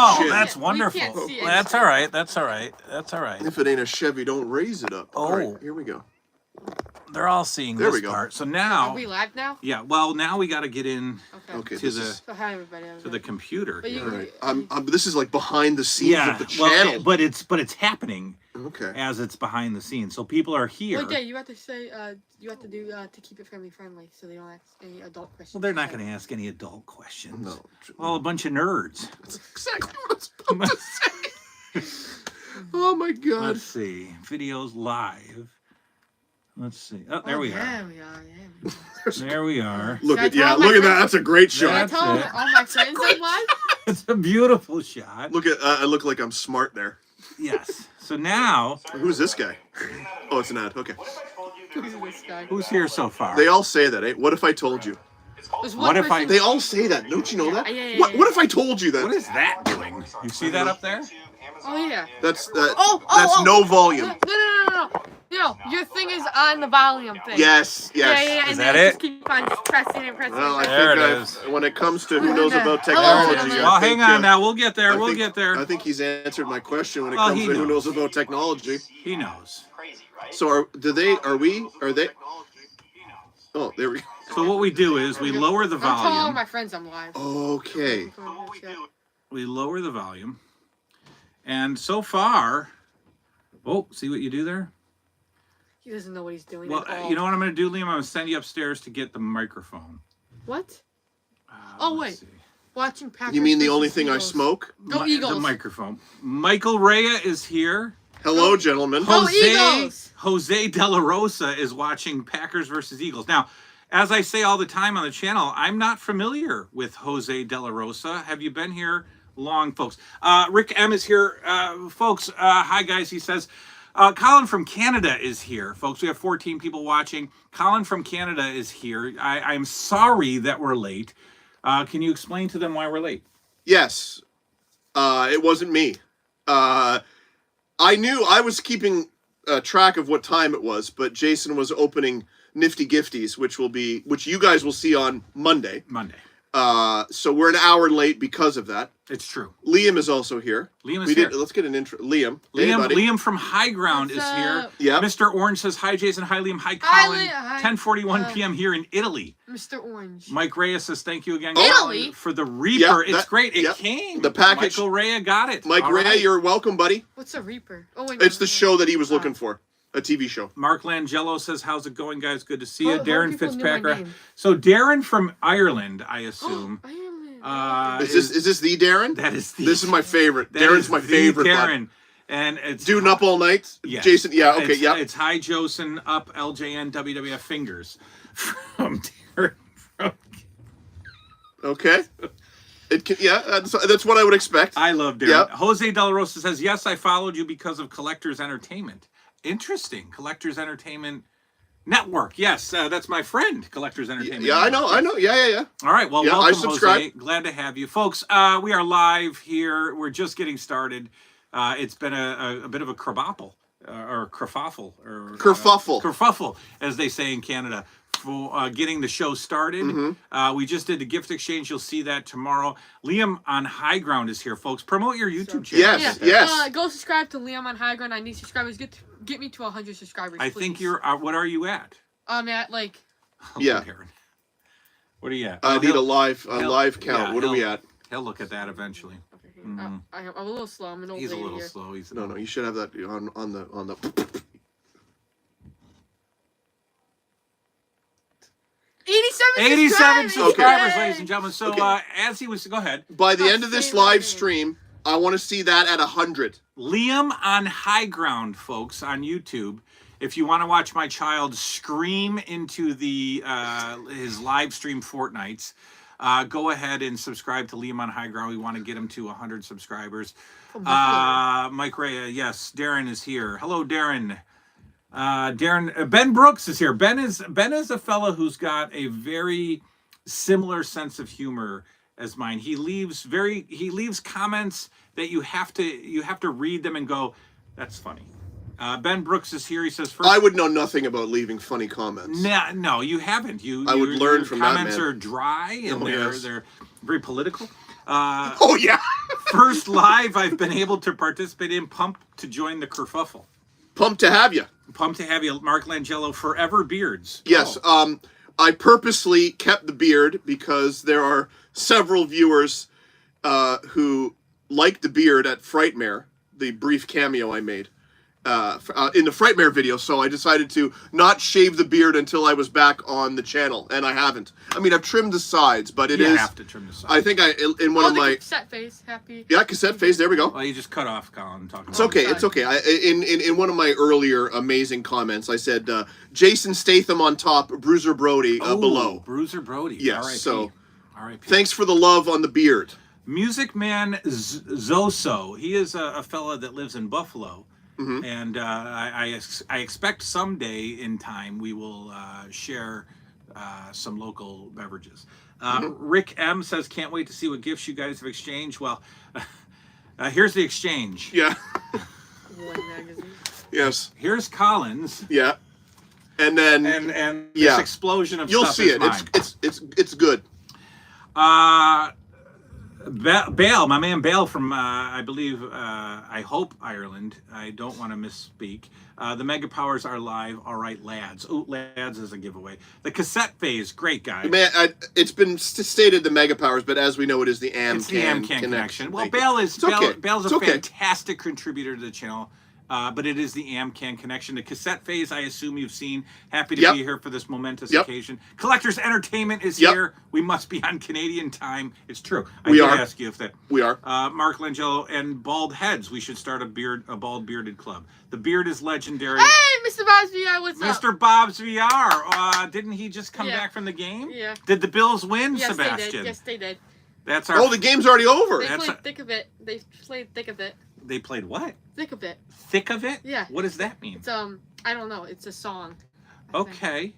Oh, chin. that's wonderful. That's all right. That's all right. That's all right. If it ain't a Chevy, don't raise it up. Oh. All right, here we go. They're all seeing There this we go. part. So now, Are we live now? yeah. Well, now we got to get in Okay, to this is... So hi everybody. to the computer. But you- here. All right. This is like behind the scenes Yeah, of the channel. well, but it's happening Okay. as it's behind the scenes. So people are here. Wait, Dad, you have to say you have to do to keep it family friendly, so they don't ask any adult questions. Well, they're not going to ask any adult questions. No. Well, a bunch of nerds. That's exactly what I was about to say. Oh my God. Let's see. Videos live. Let's see. Oh, there we are. There we are. Yeah. There we are. Look Should at I tell my look at that. friends- That's a great Should I shot. That's tell it. all my friends I'm live? It's a beautiful shot. Look at I look like I'm smart there. Yes. So now, Who's this guy? Oh, it's an ad. Okay. Who's this guy? who's here so far? They all say that. Eh? What if I told you? There's What if I- person- They all say that. Don't you know that? Yeah. What if I told you that? What is that doing? You see that up there? Oh yeah. That's Oh, no volume. No. No, your thing is on the volume thing. Yes. Yeah. Is And that then it? just keep on pressing and pressing. Well, I and There think it is. when it comes to who knows about Hello, technology, gentlemen. Well, I think, hang on now. We'll get there. We'll think- get there. I think he's answered my question when it Well, comes he to who knows. knows about technology. He knows. So are they? Oh, there we go. So what we do is we lower the I'm telling all volume. my friends I'm live. Okay. We lower the volume. And so far, oh, see what you do there? He doesn't know what he's doing. Well, at all. you know what I'm going to do, Liam? I'm going to send you upstairs to get the microphone. What? Uh, Oh, let's wait. see. Watching Packers. You mean the versus only thing I Eagles. smoke? Go The Eagles. microphone. Michael Rea is here. Hello, gentlemen. Go Jose Eagles! Jose De La Rosa is watching Packers versus Eagles. Now, as I say all the time on the channel, I'm not familiar with Jose De La Rosa. Have you been here long, folks? Rick M is here. Folks, hi, guys. He says, Colin from Canada is here. Folks, we have 14 people watching. Colin from Canada is here. I'm sorry that we're late. Can you explain to them why we're late? Yes. It wasn't me. I knew I was keeping track of what time it was, but Jason was opening Nifty Gifties, which you guys will see on Monday. Monday. So we're an hour late because of that. It's true. Liam is also here. Liam is here. Let's get an intro. Liam. Hey, buddy. Liam from High Ground What's is here. up? Yeah. Mr. Orange says, hi, Jason. Hi, Liam. Hi, Hi, Colin. Liam. Hi. 10:41 p.m. here in Italy. Mr. Orange. Mike Reyes says, thank you again, Italy? Colin, for the Reaper. Yeah, It's great. It yeah. came. The package. Michael Rea got it. Mike All Ray, right. you're welcome, buddy. What's a Reaper? Oh wait. It's the show that he was looking for. A TV show. Mark Langello says, how's it going, guys? Good to see you. How do Darren people know my Fitzpatrick. name? So Darren from Ireland, I assume. Ireland. Is this the Darren? That is the... This is my favorite. that Darren's is my the favorite. bud. Darren. And it's... Dude, up all night. Yes. Jason. Yeah. Okay. It's, Yeah. It's Hi Josen, up LJN, WWF Fingers. From Darren. Okay. It can. Yeah. That's what I would expect. I love Darren. Yep. Jose De La Rosa says, yes, I followed you because of Collectors Entertainment. Interesting. Collectors Entertainment Network. Yes, that's my friend, Collectors Entertainment Yeah. I Network. know. Yeah. All right. Well, Yeah, I welcome, subscribe. Jose. Glad to have you. Folks, we are live here. We're just getting started. It's been a bit of a kerfuffle, or kerfuffle, or Kerfuffle. kerfuffle, as they say in Canada, for getting the show started. Mm-hmm. We just did the gift exchange. You'll see that tomorrow. Liam on High Ground is here, folks. Promote your YouTube channel. Yes, Yeah. yes. Go subscribe to Liam on High Ground. I need subscribers. Get me to 100 subscribers. I please. think you're. What are you at? I'm at like. Oh, Yeah. Darren. What are you at? I Oh, need a he'll- live count. yeah, What are we at? He'll look at that eventually. I'm a little slow. I'm an old He's a lady little here. slow. He's No. You should have that on the. 87 subscribers, Yay! ladies and gentlemen. So, Okay. as he was, go ahead. By the Oh, end of this say my live name. stream, I want to see that at 100. Liam on High Ground, folks, on YouTube. If you want to watch my child scream into the his live stream Fortnites, go ahead and subscribe to Liam on High Ground. We want to get him to 100 subscribers. Mike Rea, yes, Darren is here. Hello, Darren. Darren, Ben Brooks is here. Ben is a fella who's got a very similar sense of humor as mine. He leaves comments that you have to read them and go, that's funny. Ben Brooks is here. He says, first, I would know nothing about leaving funny comments. no, you haven't. I would learn your from that comments man. are dry and Oh, yes. they're very political. Oh yeah. first live I've been able to participate in. Pumped to join the kerfuffle. Pumped to have you. Pumped to have you, Mark Langelo. Forever beards. Yes. Oh. I purposely kept the beard because there are several viewers who liked the beard at Frightmare, the brief cameo I made in the Frightmare video. So I decided to not shave the beard until I was back on the channel, and I haven't. I mean, I've trimmed the sides, but You have to trim the sides. I think in one of my cassette phase, happy. yeah, cassette phase. There we go. Well, you just cut off Colin talking. It's okay. It's okay. In one of my earlier amazing comments, I said Jason Statham on top, Bruiser Brody below. Bruiser Brody. Yes. R.I.P. So, R.I.P. thanks for the love on the beard. Music Man Zoso. He is a fella that lives in Buffalo. Mm-hmm. And I expect someday in time we will share some local beverages. Rick M says, can't wait to see what gifts you guys have exchanged. Well, here's the exchange. Yeah. One magazine. Yes. Here's Colin's. Yeah. And then And yeah. this explosion of you'll stuff see is it. mine. It's good. Bale, my man Bale from, I believe, I hope Ireland. I don't want to misspeak. The Mega Powers are live. All right, lads. Ooh, lads is a giveaway. The cassette phase, great guy. Man, it's been stated the Mega Powers, but as we know, it is the AmCan It's the AmCan connection. Well, Thank you. Bale is It's okay. Bale's It's a okay. fantastic contributor to the channel. But it is the AmCan connection. The cassette phase, I assume you've seen. Happy to Yep. be here for this momentous Yep. occasion. Collectors Entertainment is Yep. here. We must be on Canadian time. It's true. I We did are. ask you if that. We are. Mark Langelo and bald heads. We should start a bald bearded club. The beard is legendary. Hey, Mr. Bosby, what's up? Mr. Bob's VR. Didn't he just come Yeah. back from the game? Yeah. Did the Bills win, Yes, Sebastian? they did. Yes, they did. That's our. Oh, the game's already over. They That's played a- thick of it. They played thick of it. They played what? Thick of it. Thick of it? Yeah. What does that mean? It's I don't know. It's a song. I think. Okay.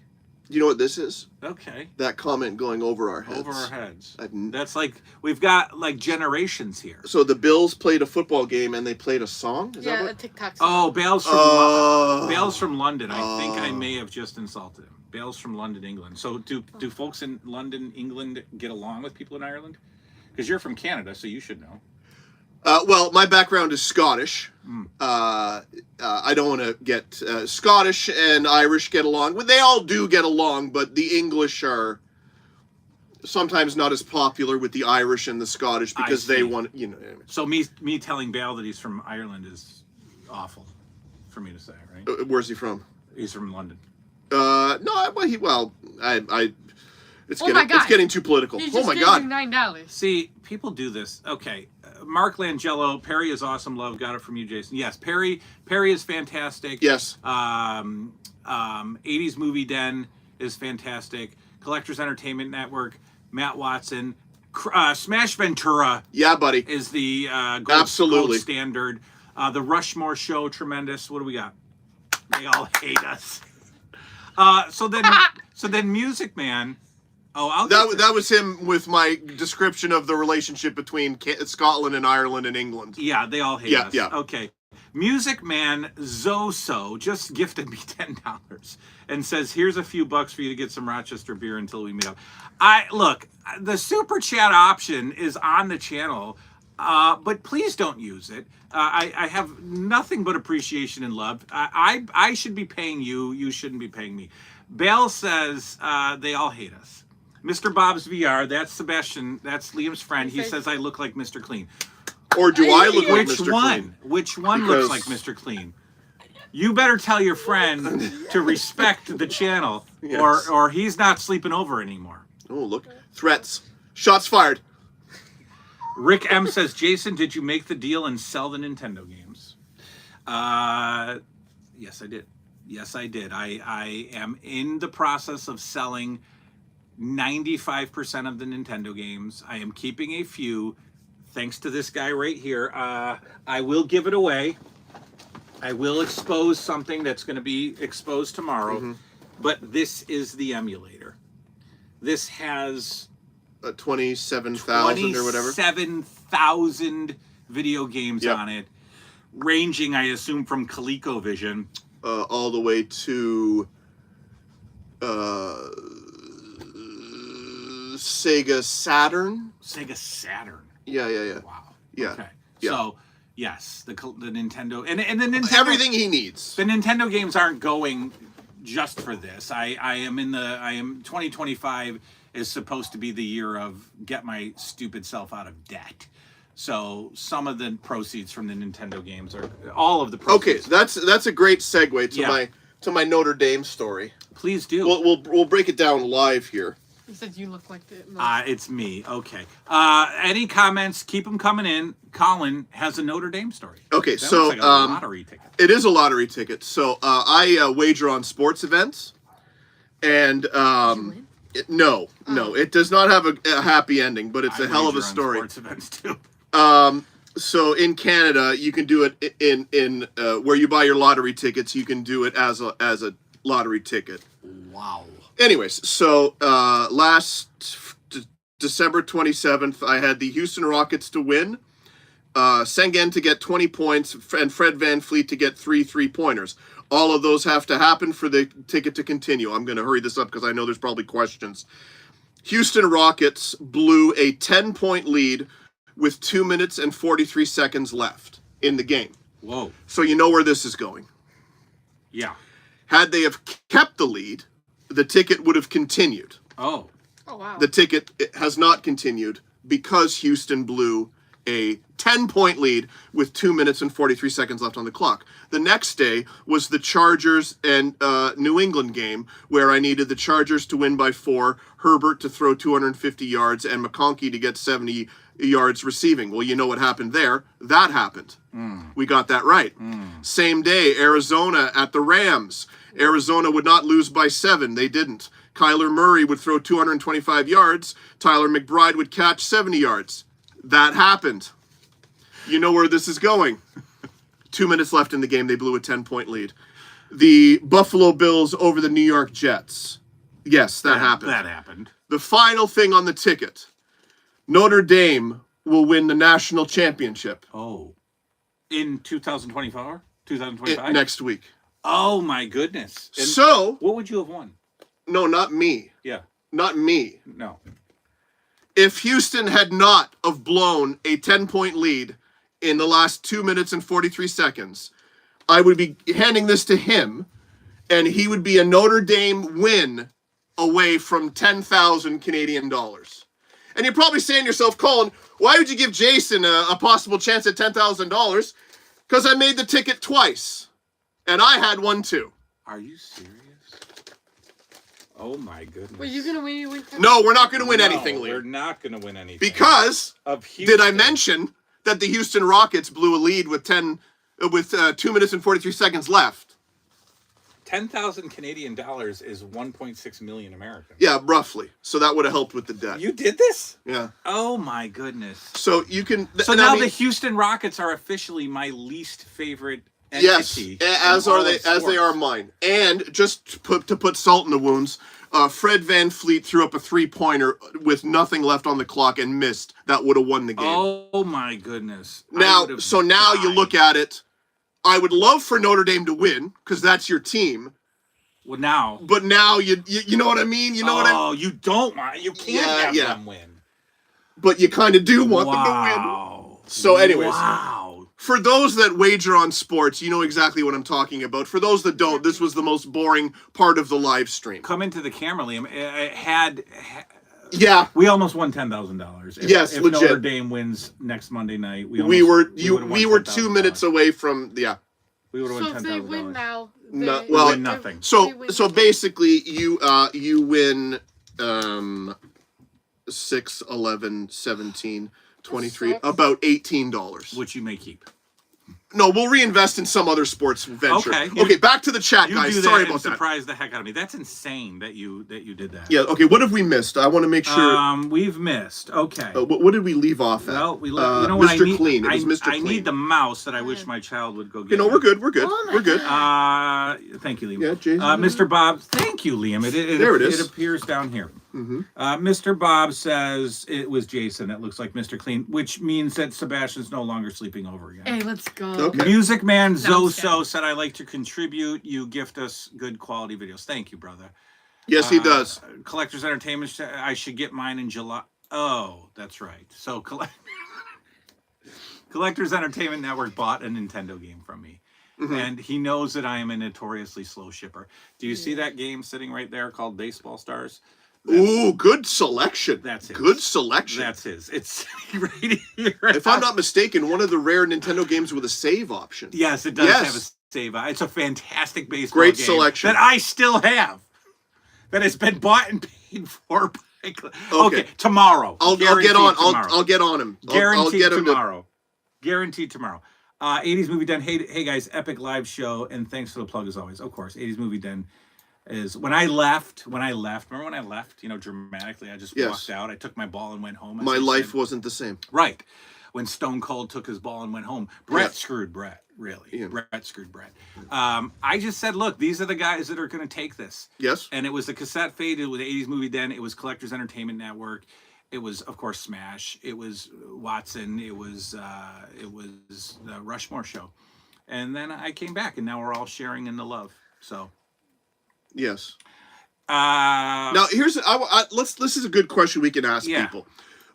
You know what this is? Okay. That comment going over our heads. Over our heads. I've- That's like we've got like generations here. So the Bills played a football game and they played a song? Is Yeah, that a what? TikTok song. Oh, Bale's from Oh. Bale's from London. I think I Oh. may have just insulted him. Bale's from London, England. So do folks in London, England get along with people in Ireland? Because you're from Canada, so you should know. Well, my background is Scottish. I don't want to get Scottish and Irish get along. Well, they all do get along, but the English are sometimes not as popular with the Irish and the Scottish because they see. want, you know. So me telling Bale that he's from Ireland is awful for me to say, right? Where's he from? He's from London. No, it's Oh getting my God. it's getting too political. He Oh just my gave God. you $9. See, people do this. Okay, Mark Langelo, Perry is awesome. Love, got it from you, Jason. Yes, Perry is fantastic. Yes. 80s Movie Den is fantastic. Collectors Entertainment Network, Matt Watson, Smash Ventura Yeah, buddy. is the gold Absolutely. standard. The Rushmore Show, tremendous. What do we got? They all hate us. So then Music Man. Oh, I'll get to That was him with my description of the relationship between Scotland and Ireland and England. Yeah, they all hate Yeah, us. yeah. Okay. Music Man Zoso just gifted me $10 and says, "Here's a few bucks for you to get some Rochester beer until we meet up." Look, the super chat option is on the channel, but please don't use it. I have nothing but appreciation and love. I should be paying you. You shouldn't be paying me. Bale says they all hate us. Mr. Bob's VR, that's Sebastian, that's Liam's friend. He says I look like Mr. Clean. Or do I look like Which Mr. one? Clean? Which one Because- looks like Mr. Clean? You better tell your friend to respect the channel, Yes. or he's not sleeping over anymore. Oh, look. Threats. Shots fired. Rick M says, Jason, did you make the deal and sell the Nintendo games? Yes, I did. Yes, I did. I am in the process of selling 95% of the Nintendo games. I am keeping a few, thanks to this guy right here. I will give it away. I will expose something that's going to be exposed tomorrow. But this is the emulator. This has 27,000 or whatever. 27,000 video games Yep. on it, ranging, I assume, from ColecoVision. All the way to Sega Saturn. Sega Saturn. Yeah. Wow. Yeah. Okay. Yeah. So yes, the Nintendo and the Nintendo Everything he needs. The Nintendo games aren't going just for this. I am 2025 is supposed to be the year of get my stupid self out of debt. So some of the proceeds from the Nintendo games are all of the Okay, proceeds. that's a great segue to Yeah. my Notre Dame story. Please do. We'll break it down live here. You said you look like the most. It's me. Okay. Any comments? Keep them coming in. Colin has a Notre Dame story. Okay, That so looks like a lottery ticket. it is a lottery ticket. So I wager on sports events, and Did you win? no, it does not have a happy ending, but it's I a hell of a wager on story. Sports events too. So in Canada, you can do it in where you buy your lottery tickets. You can do it as a lottery ticket. Wow. Anyways, so December 27th, I had the Houston Rockets to win, Sengen to get 20 points, and Fred VanVleet to get 3 3-pointers. All of those have to happen for the ticket to continue. I'm going to hurry this up because I know there's probably questions. Houston Rockets blew a 10-point lead with 2 minutes and 43 seconds left in the game. Whoa. So you know where this is going. Yeah. Had they have kept the lead, the ticket would have continued. Oh. Oh wow. The ticket has not continued because Houston blew a 10-point lead with 2 minutes and 43 seconds left on the clock. The next day was the Chargers and New England game where I needed the Chargers to win by 4, Herbert to throw 250 yards, and McConkey to get 70 yards receiving. Well, you know what happened there. That happened. We got that right. Same day, Arizona at the Rams. Arizona would not lose by 7. They didn't. Kyler Murray would throw 225 yards. Tyler McBride would catch 70 yards. That happened. You know where this is going. 2 minutes left in the game. They blew a 10-point lead. The Buffalo Bills over the New York Jets. Yes, that happened. That happened. The final thing on the ticket. Notre Dame will win the national championship. Oh. In 2024? 2025? Next week. Oh my goodness. And So, what would you have won? no, not me. Yeah. Not me. No. If Houston had not have blown a 10-point lead in the last 2 minutes and 43 seconds, I would be handing this to him, and he would be a Notre Dame win away from 10,000 Canadian dollars. And you're probably saying to yourself, Colin, why would you give Jason a possible chance at $10,000? Because I made the ticket twice, and I had one too. Are you serious? Oh my goodness. Wait, you gonna win? No, we're not going to win No, anything, we're Liam. not going to win anything. Because, of Houston. did I mention that the Houston Rockets blew a lead with 2 minutes and 43 seconds left? 10,000 Canadian dollars is 1.6 million American. Yeah, roughly. So that would have helped with the debt. You did this? Yeah. Oh my goodness. So you can. So and now I mean, the Houston Rockets are officially my least favorite yes, entity. as in are all they. of As they are sports. mine. And just to put salt in the wounds, Fred VanVleet threw up a 3-pointer with nothing left on the clock and missed. That would have won the game. Oh my goodness. I now, would have so now you died. look at it. I would love for Notre Dame to win because that's your team. Well, now. But now you know what I mean. You know what I mean. Oh, you don't want. You can't Yeah, have yeah. them win. But you kind of do want them to win. Wow. So anyways. Wow. For those that wager on sports, you know exactly what I'm talking about. For those that don't, this was the most boring part of the live stream. Come into the camera, Liam. Yeah, We almost won $10,000. Yes, if legit. Notre Dame wins next Monday night, we we were would've won 2 minutes $10,000. away from We would have So won if they win $10,000. now, No, they- well, win nothing. So they win so the- basically you win 6, 11, 17, 23, sucks. about $18. Which you may keep. No, we'll reinvest in some other sports venture. Okay. Okay, back to the chat, You guys. do that Sorry and about that. surprise the heck out of me. That's insane that you did that. Yeah. Okay. What have we missed? I want to make sure. We've missed. Okay. What did we leave off at? Well, you know what I Mr. need? Clean. It was Mr. I Clean. need the mouse that I wish my child would go get. You know, we're good. We're good. Oh my We're good. Thank you, Liam. Yeah, Jason. Mr. Bob, thank you, Liam. There it is. It appears down here. Mhm. Mr. Bob says it was Jason. It looks like Mr. Clean, which means that Sebastian's no longer sleeping over again. Hey, let's go. Okay. Music Man No, I'm Zoso said, I like to contribute. You gift us good quality videos. Thank you, brother. Yes, he does. Collectors Entertainment, I should get mine in July. Oh, that's right. So, Collectors Entertainment Network bought a Nintendo game from me. And he knows that I am a notoriously slow shipper. Do you see that game sitting right there called Baseball Stars? Ooh, good selection. That's his. Good selection. That's his. It's right here. If I'm not mistaken, one of the rare Nintendo games with a save option. Yes, it does have a save. It's a fantastic baseball Great game selection. that I still have. That has been bought and paid for by... Okay, tomorrow. I'll get on. Tomorrow. I'll get on him. Guaranteed I'll get him tomorrow. Guaranteed tomorrow. 80s Movie Den. Hey guys, epic live show, and thanks for the plug as always. Of course, 80s Movie Den is when I left. Remember when I left? Dramatically, I just walked out. I took my ball and went home. My life wasn't the same. Right. When Stone Cold took his ball and went home. Brett screwed Brett, really. Yeah. Brett screwed Brett. I just said, look, these are the guys that are going to take this. Yes. And it was the Cassette Fade. It was the 80s Movie Den. It was Collectors Entertainment Network. It was, of course, Smash. It was Watson. It was the Rushmore show. And then I came back, and now we're all sharing in the love. So. Yes. Now, here's... this is a good question we can ask people.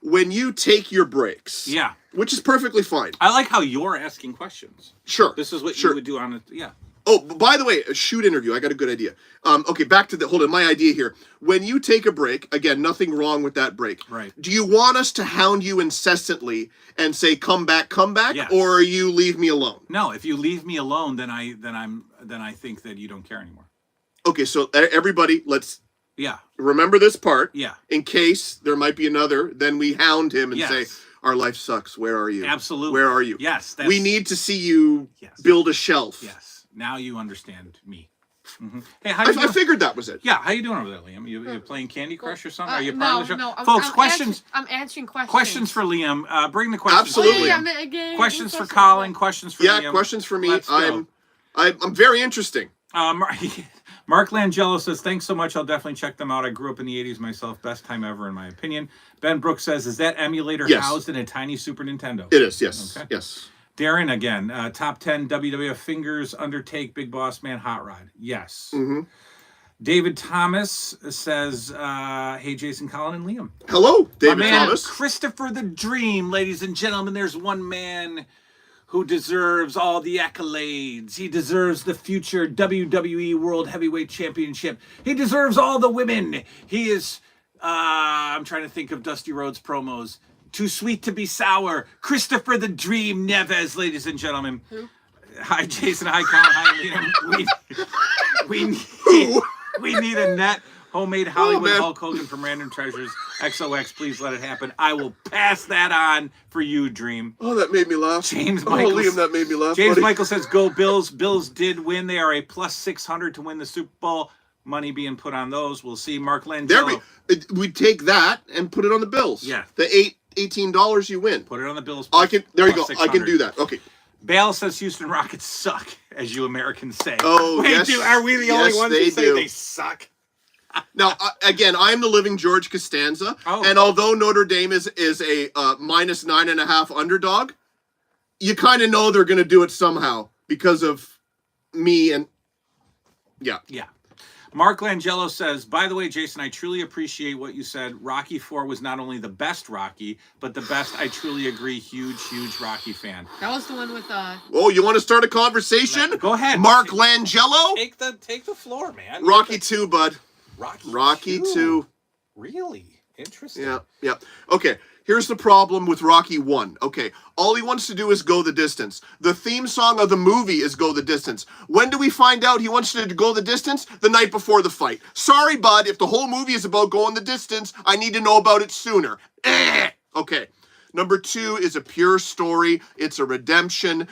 When you take your breaks... Yeah. Which is perfectly fine. I like how you're asking questions. Sure. This is what you would do on it. Yeah. Oh, by the way, a shoot interview. I got a good idea. Okay, back to my idea here. When you take a break, again, nothing wrong with that break. Right. Do you want us to hound you incessantly and say, come back, yes. or you leave me alone? No, if you leave me alone, then I think that you don't care anymore. Okay, so everybody, let's Yeah. remember this part. Yeah. In case there might be another, then we hound him and say, our life sucks. Where are you? Absolutely. Where are you? Yes. We need to see you build a shelf. Yes. Now you understand me. Mm-hmm. Hey, I figured that was it. Yeah. How you doing over there, Liam? You playing Candy Crush or something? Are you part of the show? No, Folks, questions. I'm answering questions. Questions for Liam. Bring the questions. Absolutely. Questions for Colin. Questions for Liam. Yeah, questions for me. Let's go. I'm very interesting. Mark Langelo says, thanks so much. I'll definitely check them out. I grew up in the 80s myself. Best time ever, in my opinion. Ben Brooks says, is that emulator housed in a tiny Super Nintendo? It is, yes. Okay. Yes. Darren, again, top 10 WWF Fingers, Undertake, Big Boss Man, Hot Rod. Yes. Mm-hmm. David Thomas says, hey, Jason, Colin, and Liam. Hello, David man, Thomas. Christopher the Dream, ladies and gentlemen. There's one man who deserves all the accolades. He deserves the future WWE World Heavyweight Championship. He deserves all the women. He is, I'm trying to think of Dusty Rhodes promos. Too sweet to be sour. Christopher the Dream Neves, ladies and gentlemen. Who? Hi, Jason. Hi, Colin. Hi, Liam. We need a net homemade Hollywood Hulk Hogan from Random Treasures. XOX, please let it happen. I will pass that on for you, Dream. Oh, that made me laugh. James Michael. Liam, that made me laugh. James Michael says, go Bills. Bills did win. They are a plus 600 to win the Super Bowl. Money being put on those. We'll see. Mark Langelo. We take that and put it on the Bills. Yeah. The $18 you win. Put it on the Bills. There you go. 600. I can do that. Okay. Bale says Houston Rockets suck, as you Americans say. Oh, yes. Are we the only ones who say they suck? Now, again, I'm the living George Costanza, and although Notre Dame is a minus 9.5 underdog, you kind of know they're going to do it somehow because of me and yeah. Mark Langelo says, by the way, Jason, I truly appreciate what you said. Rocky IV was not only the best Rocky, but the best. I truly agree. Huge Rocky fan. That was the one with Oh, you want to start a conversation? Go ahead. Mark Langelo? Take the floor, man. Rocky 2, bud. Rocky 2. Really? Interesting. Yeah. Okay. Here's the problem with Rocky 1. Okay, all he wants to do is go the distance. The theme song of the movie is Go the Distance. When do we find out he wants to go the distance? The night before the fight. Sorry, bud, if the whole movie is about going the distance, I need to know about it sooner. Okay, number 2 is a pure story. It's a redemption.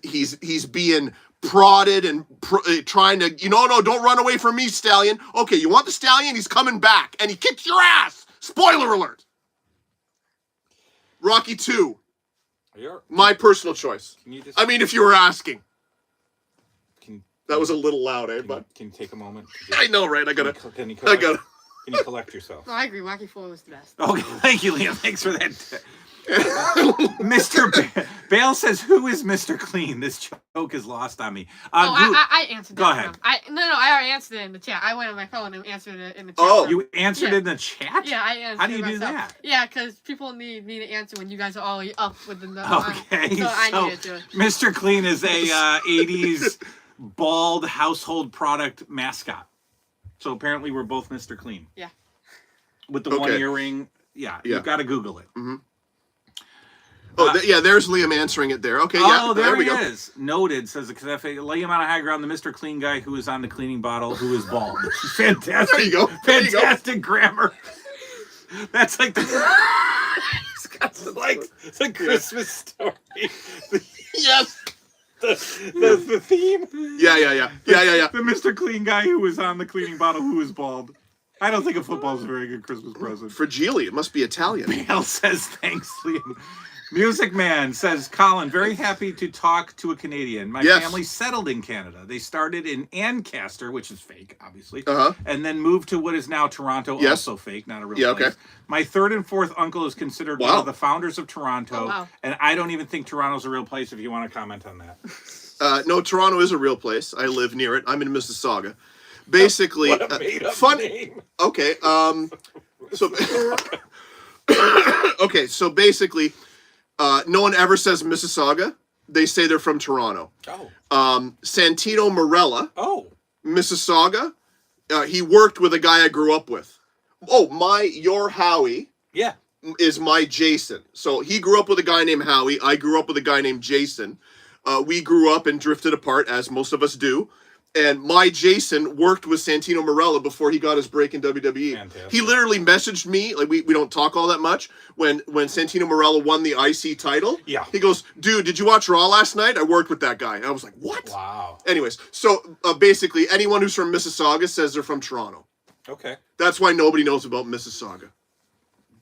He's being prodded and trying to, no, don't run away from me, Stallion. Okay, you want the Stallion? He's coming back, and he kicks your ass. Spoiler alert. Rocky 2. My personal choice. I mean, if you were asking. That was a little loud, bud? Can you take a moment? I know, right? Can you collect yourself? No, I agree. Rocky IV was the best. Okay, thank you, Liam. Thanks for that. Mr. Bale says, "Who is Mr. Clean?" This joke is lost on me. I answered that. Go ahead. I already answered it in the chat. I went on my phone and answered it in the chat. Oh. You answered it in the chat? Yeah, I answered. How do you it do myself. that? Yeah, because people need me to answer when you guys are all up with the. Okay, so I needed to. Mr. Clean is a 80s bald household product mascot. So apparently we're both Mr. Clean. Yeah. With the one earring. Yeah, you've got to Google it. Mm-hmm. Oh, there's Liam answering it there. Okay, yeah, there we he go. is. Noted, says the Cafe. Liam on a high ground, the Mr. Clean guy who is on the cleaning bottle, who is bald. Fantastic. There you go. Fantastic grammar. That's like the... It's like the Christmas story. Yes. The theme. Yeah. The Mr. Clean guy who was on the cleaning bottle who is bald. I don't think a football is a very good Christmas present. Fragile, it must be Italian. Bale says, thanks, Liam. Music Man says, Colin, very happy to talk to a Canadian. My family settled in Canada. They started in Ancaster, which is fake, obviously, and then moved to what is now Toronto, also fake, not a real place. Okay. My third and fourth uncle is considered one of the founders of Toronto, and I don't even think Toronto's a real place, if you want to comment on that. No, Toronto is a real place. I live near it. I'm in Mississauga. Basically, what a made-up fun name. Okay, so okay, so basically, no one ever says Mississauga. They say they're from Toronto. Santino Marella. Mississauga. He worked with a guy I grew up with. Your Howie. Yeah. Is my Jason. So he grew up with a guy named Howie. I grew up with a guy named Jason. We grew up and drifted apart, as most of us do. And my Jason worked with Santino Marella before he got his break in WWE. Fantastic. He literally messaged me, like we don't talk all that much, when Santino Marella won the IC title. Yeah. He goes, dude, did you watch Raw last night? I worked with that guy. And I was like, what? Wow. Anyways, so basically anyone who's from Mississauga says they're from Toronto. Okay. That's why nobody knows about Mississauga.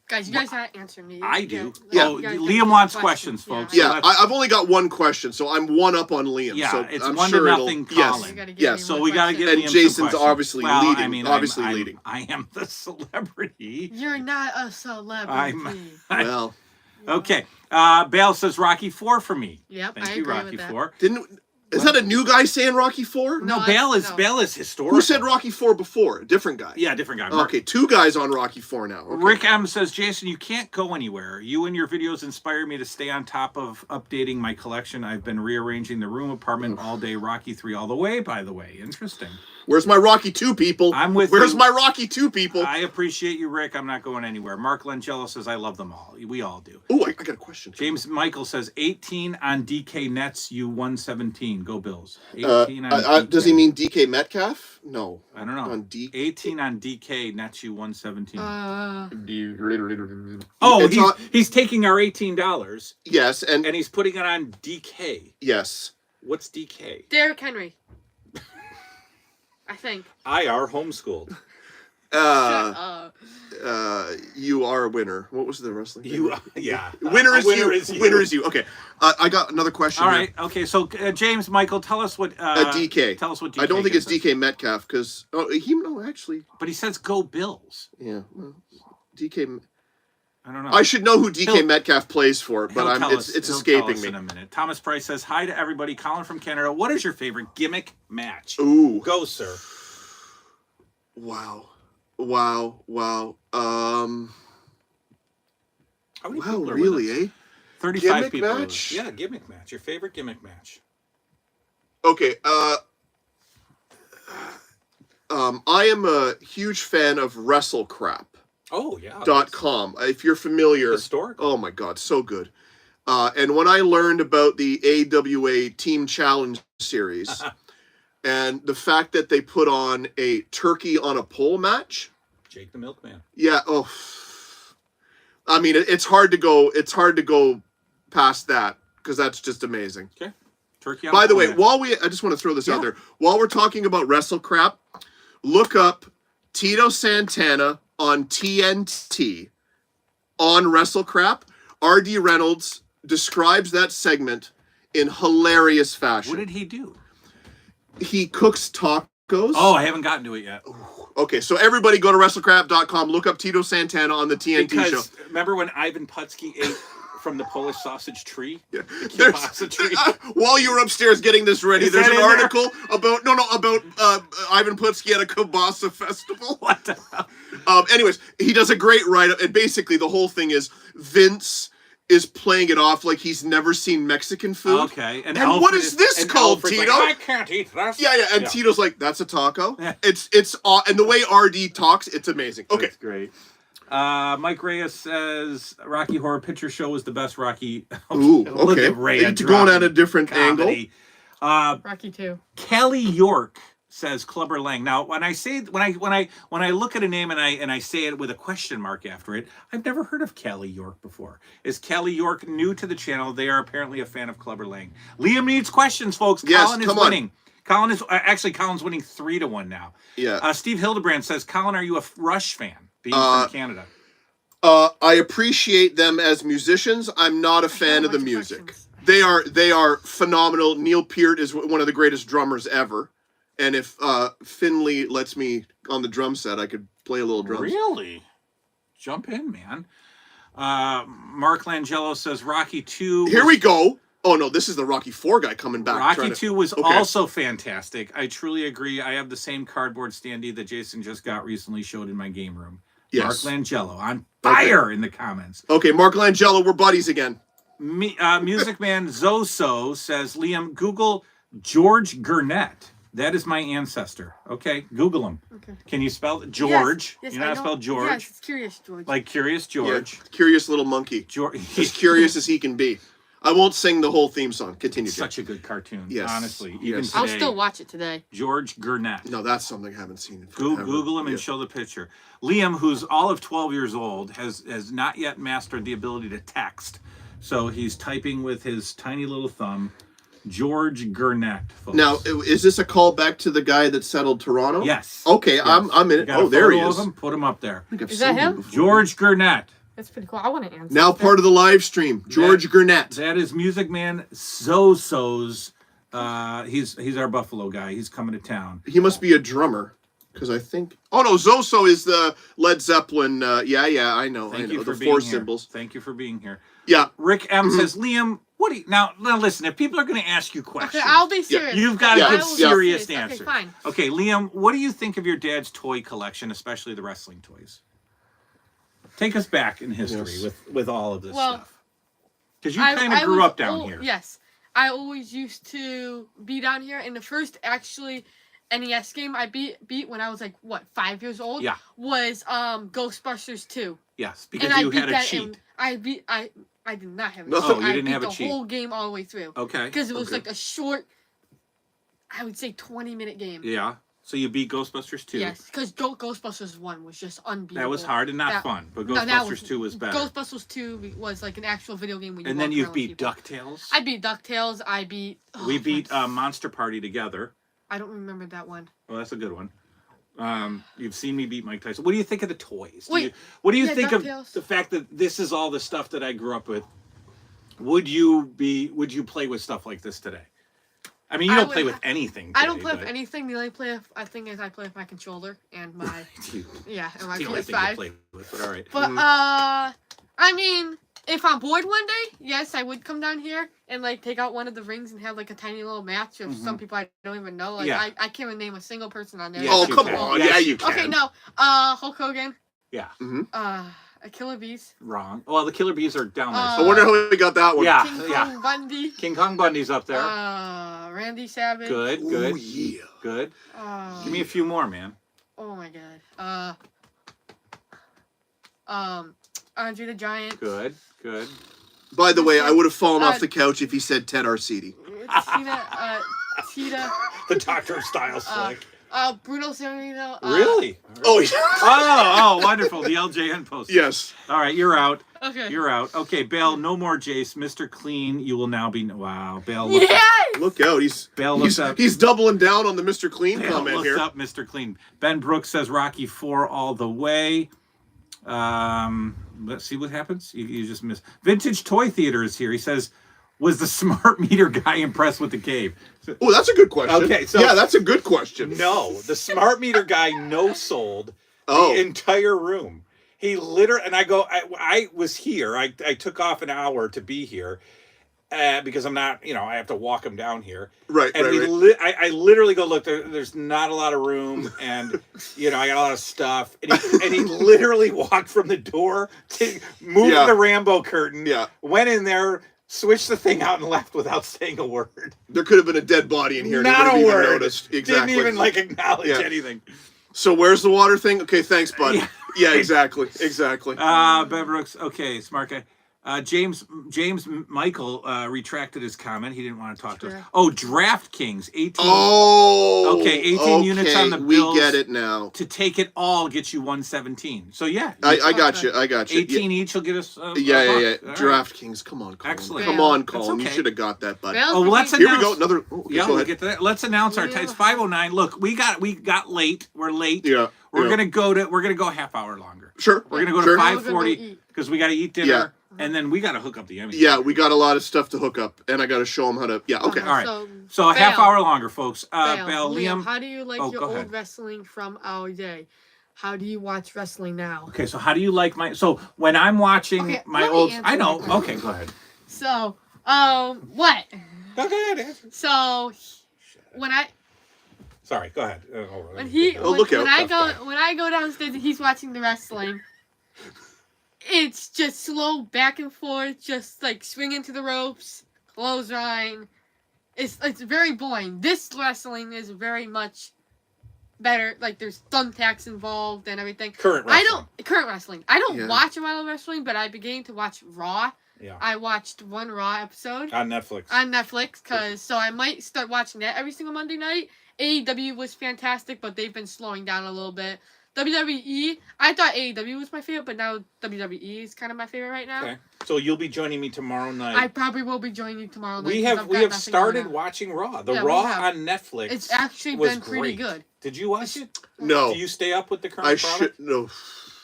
Guys, you guys gotta answer me. I do. Yeah. Liam wants questions, folks. Yeah, so I've only got one question, so I'm one up on Liam. Yeah, so it's I'm 1-0, Colin. Yes. So we gotta get Liam. And Jason's obviously leading. I mean, leading. I am the celebrity. You're not a celebrity. Well. Okay. Bale says Rocky IV for me. Yep. Thank you, Rocky IV. Is that a new guy saying Rocky IV? No, Bale is historical. Who said Rocky IV before? A different guy. Yeah, different guy. Okay, two guys on Rocky IV now. Okay. Rick M says, Jason, you can't go anywhere. You and your videos inspire me to stay on top of updating my collection. I've been rearranging the room apartment all day. Rocky III all the way, by the way. Interesting. Where's my Rocky II, people? I'm with Where's my Rocky II, people? I appreciate you, Rick. I'm not going anywhere. Mark Langello says, I love them all. We all do. Oh, I got a question. James Michael says, 18 on DK Nets, U117. Go Bills. 18 on DK. Does he mean DK Metcalf? No. I don't know. 18 on DK Nets, U117. He's taking our $18. Yes. And he's putting it on DK. Yes. What's DK? Derrick Henry. I think. IR homeschooled. You are a winner. What was the wrestling thing? Winner is you. Winner is you. Okay. I got another question. All right. Okay. So James Michael, tell us what DK. Tell us what DK. I don't think it's DK Metcalf because actually. But he says go Bills. Yeah. Well, DK. I don't know. I should know who DK Metcalf plays for, but it's escaping me. In a minute. Thomas Price says hi to everybody. Colin from Canada. What is your favorite gimmick match? Ooh. Go, sir. Wow. How many people are really, with us? 35 gimmick people. Match? Yeah, gimmick match. Your favorite gimmick match. Okay, I am a huge fan of WrestleCrap. Oh, yeah. .com. If you're familiar. Historical. Oh my God, so good. And when I learned about the AWA Team Challenge series and the fact that they put on a turkey on a pole match. Jake the Milkman. Yeah. Oh, I mean, it's hard to go past that because that's just amazing. Okay. Turkey on By a the pole way, match. I just want to throw this out there. While we're talking about WrestleCrap, look up Tito Santana on TNT on WrestleCrap. R.D. Reynolds describes that segment in hilarious fashion. What did he do? He cooks tacos. Oh, I haven't gotten to it yet. Okay, so everybody go to WrestleCrap.com, look up Tito Santana on the TNT show. Remember when Ivan Putski ate from the Polish sausage tree. Yeah. The There's- kielbasa tree. While you were upstairs getting this ready, Is there's that an in there? article about Ivan Putski at a kielbasa festival. What the hell? Anyways, he does a great write-up, and basically the whole thing is Vince is playing it off like he's never seen Mexican food. Okay. And what is this called, Tito? I can't eat this. Yeah, and Tito's like, "That's a taco." Yeah. It's and the way RD talks, it's amazing. Okay, That's great. Mike Reyes says Rocky Horror Picture Show was the best Rocky. ooh, Look okay. at Ray It's going at a different comedy. Rocky 2. Kelly York says Clubber Lang. Now, when I look at a name and I say it with a question mark after it, I've never heard of Kelly York before. Is Kelly York new to the channel? They are apparently a fan of Clubber Lang. Liam needs questions, folks. Yes, Colin is come on. winning. Colin is Colin's winning 3-1 now. yeah. Steve Hildebrand says, Colin, are you a Rush fan? Being from Canada. I appreciate them as musicians. I'm not a fan of the music. They are phenomenal. Neil Peart is one of the greatest drummers ever. And if Finley lets me on the drum set, I could play a little drums. Really? Jump in, man. Mark Langelo says Rocky 2. Here we go. Oh no, this is the Rocky 4 guy coming back. Rocky 2 was Okay. also fantastic. I truly agree. I have the same cardboard standee that Jason just got recently showed in my game room. Yes. Mark Langelo on fire in the comments. Okay, Mark Langelo, we're buddies again. Music Man Zoso says, Liam, Google George Gurnett. That is my ancestor. Okay, Google him. Okay. Can you spell George? Yes, You know how to spell George? Yes, it's Curious George. Like Curious George. Yeah, curious little monkey. George. As curious as he can be. I won't sing the whole theme song. Continue, Jay. Such a good cartoon. Yes. Honestly, even Yes. today. I'll still watch it today. George Gurnett. No, that's something I haven't seen in forever. Google him and Yeah. show the picture. Liam, who's all of 12 years old, has not yet mastered the ability to text. So he's typing with his tiny little thumb. George Gurnett, folks. Now, is this a callback to the guy that settled Toronto? Yes. Okay, Yes. I'm in You it. got a Oh, there he photo is. of him? Put him up there. I think I've Is that seen him? before. George Gurnett. That's pretty cool. I want to answer. Now part of the live stream. George Gurnett. That is Music Man Zoso's. He's our Buffalo guy. He's coming to town. He must be a drummer. Because I think... Oh, no, Zoso is the Led Zeppelin... yeah, I know. Thank I know. you for the being four here. symbols. Thank you for being here. Yeah. Rick M says, Liam, what do you... Now listen, if people are going to ask you questions... Okay, I'll be serious. You've got to Yeah. give I will be serious serious. answers. Okay, fine. Okay, Liam, what do you think of your dad's toy collection, especially the wrestling toys? Take us back in history Yes. with all of this Well, stuff. Because you I kind of grew was up down al- here. Yes. I always used to be down here, and the first actually NES game I beat when I was like, what, 5 years old? Yeah. Was Ghostbusters 2. Yes, because And you I beat had a that cheat. in- I did not have a No, cheat. you I didn't beat have a the cheat. whole game all the way through. Okay. Because it was Okay. like a short, I would say 20-minute game. Yeah. So you beat Ghostbusters 2. Yes, because Ghostbusters 1 was just unbeatable. That was hard and not That- fun, but No, that Ghostbusters 2 was better. Ghostbusters 2 was like an actual video game. Where you And then walk you around with beat people. DuckTales. I beat DuckTales. I beat... We beat my- Monster Party together. I don't remember that one. Well, that's a good one. You've seen me beat Mike Tyson. What do you think of the toys? Wait, what do you yeah, think of DuckTales. the fact that this is all the stuff that I grew up with? Would you play with stuff like this today? I mean, you I don't would play with ha- anything today, I don't play but with anything. The only play I think is I play with my controller and my you- yeah and my the only thing you PS5. play with, but all right. But I mean, if I'm bored one day, yes, I would come down here and like take out one of the rings and have like a tiny little match of some people I don't even know. Like Yeah. I can't even name a single person on there. Yes, Oh, you come can. on. Yes, Yeah, you you can. Okay, no. Hulk Hogan. Yeah, Killer Bees. wrong. Well, the Killer Bees are down there. I wonder how we got that one. Yeah. King Kong Bundy. King Kong Bundy's up there. Randy Savage. Good, Oh, good, yeah. good. Give me a few more, man. Oh my god. Andre the Giant. Good, good. By the way, I would have fallen off Uh, the couch if he said Ted Arcidi. Tita. The Doctor Style Slick. Bruno Sammartino. Really? Oh, yeah. Oh, wonderful. The LJN poster. Yes. All right, you're out. Okay. You're out. Okay, Bale, no more Jace. Mr. Clean, you will now be... Wow, Bale looked Yes! Look out. Bale looks up. He's doubling down on the Mr. Clean Bale comment looks here. up, Mr. Clean. Ben Brooks says Rocky 4 all the way. Let's see what happens. You just missed. Vintage Toy Theater is here. He says, was the smart meter guy impressed with the cave? Oh, that's a good question. Okay, so- yeah, that's a good question. No, the smart meter guy no-sold Oh. the entire room. He literally, and I was here. I took off an hour to be here. Because I'm not, I have to walk him down here. Right, and I literally go, look, there's not a lot of room, and I got a lot of stuff, and he literally walked from the door to move the Rambo curtain. Yeah, went in there, switched the thing out, and left without saying a word. There could have been a dead body in here. Not and a word. Even noticed. Exactly. Didn't even acknowledge anything. So where's the water thing? Okay, thanks, bud. Yeah, exactly. Ben Brooks. Okay, smart guy. James Michael retracted his comment. He didn't want to talk to us. Oh, DraftKings 18. Oh, okay, 18 units on the Bills. We get it now. To take it all gets you 117. So yeah, I got you. 18 each will get us. Yeah. DraftKings, come on, Colin. Excellent. Come on, Colin. Okay. You should have got that, bud. Well, let's here announce. we go. Another. We'll get to that. Let's announce our time. It's 5:09. Look, we got late. We're late. Yeah. We're gonna go a half hour longer. Sure. We're gonna go to 5:40 because we got to eat dinner. Yeah. And then we got to hook up the Emmy. Yeah, we got a lot of stuff to hook up, and I got to show them how to. Yeah, okay. All right. So a half hour longer, folks. Liam, how do you like your old wrestling from our day? How do you watch wrestling now? Okay, so how do you like my? So when I'm watching my old, I know. Okay, go ahead. So, what? Go ahead. Answer. So, when I. Sorry, go ahead. When I go downstairs and he's watching the wrestling. It's just slow back and forth, just like swinging to the ropes, clothesline. It's very boring. This wrestling is very much better. Like there's thumbtacks involved and everything. Current wrestling. I don't watch a lot of wrestling, but I began to watch Raw. Yeah. I watched one Raw episode on Netflix. So I might start watching that every single Monday night. AEW was fantastic, but they've been slowing down a little bit. WWE, I thought AEW was my favorite, but now WWE is kind of my favorite right now. Okay. So you'll be joining me tomorrow night. I probably will be joining you tomorrow night. We have started watching Raw. The Raw on Netflix. It's actually been pretty good. Did you watch it? No. Do you stay up with the current product? No.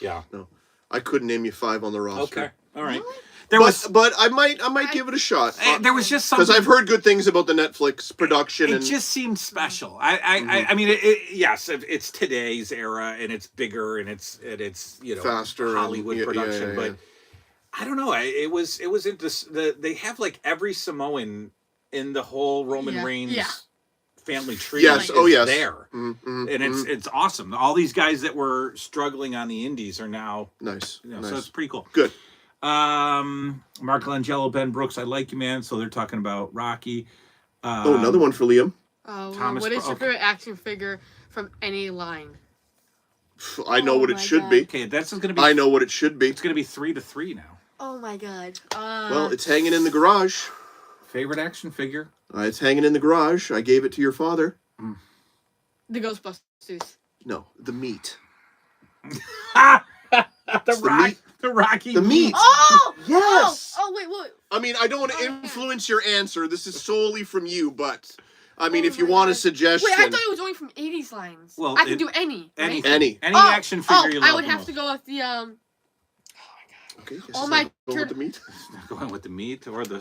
Yeah. No. I couldn't name you 5 on the roster. Okay. All right. Really? But I might give it a shot. There was just something because I've heard good things about the Netflix production. It just seemed special. I mean, yes, it's today's era and it's bigger and it's faster Hollywood production, but I don't know. It was into they have like every Samoan in the whole Roman Reigns family tree. Yes, there, and it's awesome. All these guys that were struggling on the indies are now nice. So it's pretty cool. Good. Mark Langelo, Ben Brooks, I like you, man. So they're talking about Rocky. Another one for Liam. Thomas, what is your favorite action figure from any line? I know what it should be. Okay, that's going to be. I know what it should be. It's going to be 3-3 now. Oh my god. Well, it's hanging in the garage. Favorite action figure? It's hanging in the garage. I gave it to your father. The Ghostbusters. No, the meat. The Rocky. The meat. Oh! Yes! Oh, wait, what? I mean, I don't want to influence your answer. This is solely from you, but... I mean, if you want a suggestion... Wait, I thought it was only from 80s lines. Well, I can do any, right? Any action figure you love I would have to go with the, Okay, going with the meat? Going with the meat or the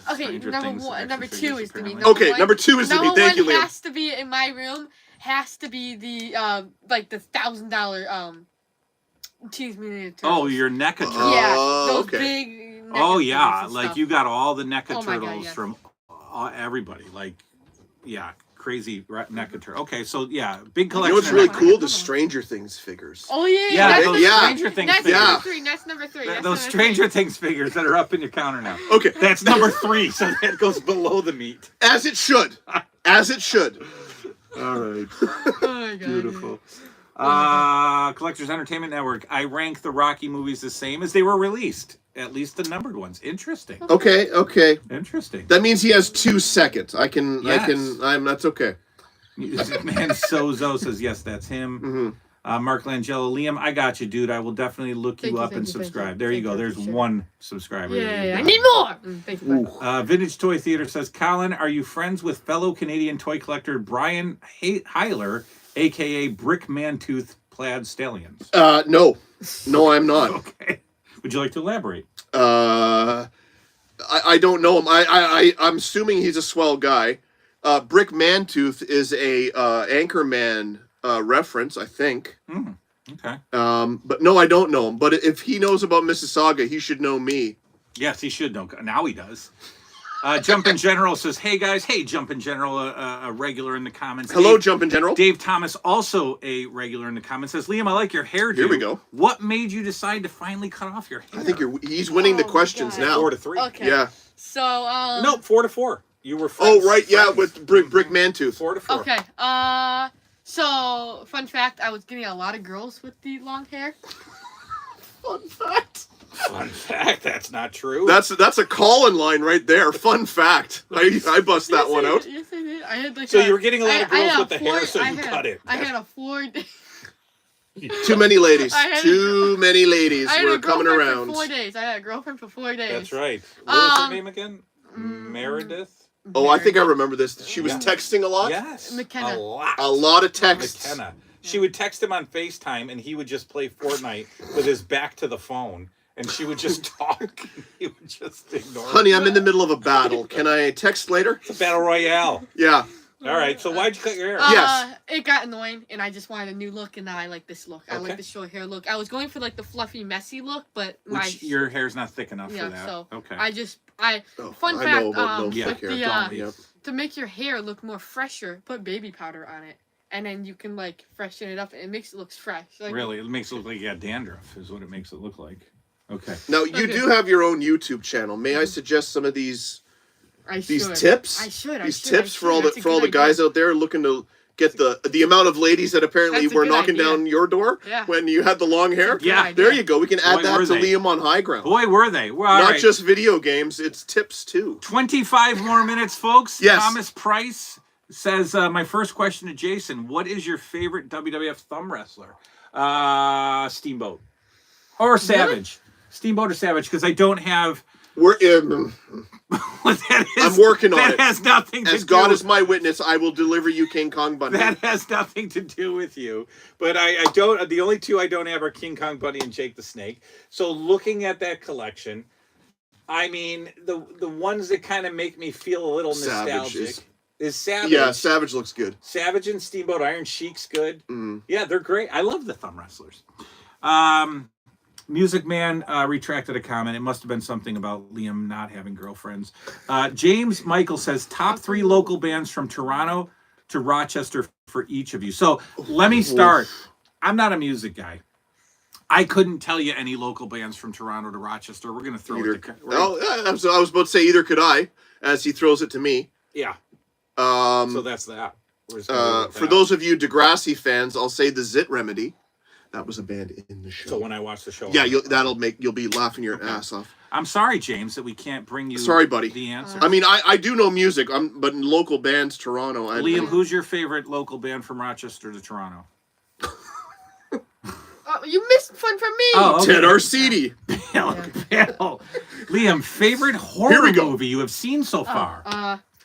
number 2 is the meat. Number 2 is the meat. Thank you, Liam. Has to be, in my room, has to be the, like, the $1,000, Cheese Mutant Turtles. Oh, your NECA turtles. Yeah, those big NECA like you got all the NECA turtles from everybody. Like, crazy NECA turtle. Okay, so big collection. You know what's really cool? The Stranger Things figures. Oh yeah. Stranger Things figures. That's number three. Those Stranger Things figures that are up in your counter now. Okay, that's number 3. So that goes below the meat. As it should. As it should. All right. Oh my god. Beautiful. Collectors Entertainment Network. I rank the Rocky movies the same as they were released. At least the numbered ones. Interesting. Okay. Interesting. That means he has 2 seconds. That's okay. Man Sozo says, yes, that's him. Mark Langelo, Liam, I got you, dude. I will definitely look you up and subscribe. There you go. There's one subscriber. Yeah, I need more. Thank you. Vintage Toy Theater says, Colin, are you friends with fellow Canadian toy collector Brian Heiler, a.k.a. Brick Mantooth Plaid Stallions? No, I'm not. Okay. Would you like to elaborate? I don't know him. I'm assuming he's a swell guy. Brick Mantooth is a Anchorman reference, I think. Okay. But no, I don't know him. But if he knows about Mississauga, he should know me. Yes, he should know. Now he does. Jumpin' General says, "Hey guys, hey Jumpin' General, a regular in the comments." Hello, Dave, Jumpin' General. Dave Thomas, also a regular in the comments, says, "Liam, I like your hairdo. Here we go. What made you decide to finally cut off your hair?" I think he's winning the questions now. 4-3. Okay. Yeah. So No, 4-4. You were friends. Oh right, yeah, with Brick Mantooth. 4-4. Okay. So fun fact, I was getting a lot of girls with the long hair. Fun fact. Fun fact. That's not true. That's a Colin line right there. Fun fact. I bust that one out. Yes, I did. I had like so you were getting a lot of girls with the hair, so you cut it. I had a 4 day. Too many ladies. I had Too many ladies were coming around. For 4 days. I had a girlfriend for 4 days. That's right. What was her name again? Meredith? Oh, I think I remember this. She was texting a lot? Yes. McKenna. A lot of texts. McKenna. She would text him on FaceTime, and he would just play Fortnite with his back to the phone, and she would just talk. And he would just ignore Honey, her. I'm in the middle of a battle. Can I text later? It's a battle royale. Yeah. All right, so why'd you cut your hair? Yes. It got annoying, and I just wanted a new look, and now I like this look. I Okay. like the short hair look. I was going for like the fluffy, messy look, but Your hair's not thick enough yeah, for that. so Okay. Fun I fact, know about no yeah. thick hair. Yeah. to make your hair look more fresher, put baby powder on it, and then you can like freshen it up, and it makes it look fresh. Like, Really, it makes it look like you got dandruff, is what it makes it look like. Okay. Now, you do have your own YouTube channel. May I suggest some of these tips? I should. These tips for all the guys out there looking to get the amount of ladies that apparently That's a were good knocking idea. down your door when you had the long hair. Yeah. There you go. We can add Boy, that were to they. Liam on High Ground. Boy, were they. Well, all Not right. just video games, it's tips too. 25 more minutes, folks. Yes. Thomas Price says, my first question to Jason, what is your favorite WWF thumb wrestler? Steamboat. Or Savage. Steamboat or Savage, because I don't have... We're I'm working on it. That has nothing to do... As God is my witness, I will deliver you King Kong Bunny. That has nothing to do with you. But I don't... The only two I don't have are King Kong Bunny and Jake the Snake. So looking at that collection, I mean, the ones that kind of make me feel a little nostalgic is Savage. Yeah, Savage looks good. Savage and Steamboat Iron Sheik's good. Mm. Yeah, they're great. I love the thumb wrestlers. Music Man retracted a comment. It must have been something about Liam not having girlfriends. James Michael says, top 3 local bands from Toronto to Rochester for each of you. So let me start. I'm not a music guy. I couldn't tell you any local bands from Toronto to Rochester. We're going to throw it to... I was about to say either could I, as he throws it to me. Yeah. So that's that. For those of you Degrassi fans, I'll say the Zit Remedy. That was a band in the show. So when I watch the show... Yeah, you'll be laughing your ass off. I'm sorry, James, that we can't bring you Sorry, buddy. the answer. I mean, I do know music, but in local bands, Toronto... Liam, who's your favorite local band from Rochester to Toronto? You missed one from me. Oh, okay. Ted Arcidi. Liam, favorite horror movie you have seen so far?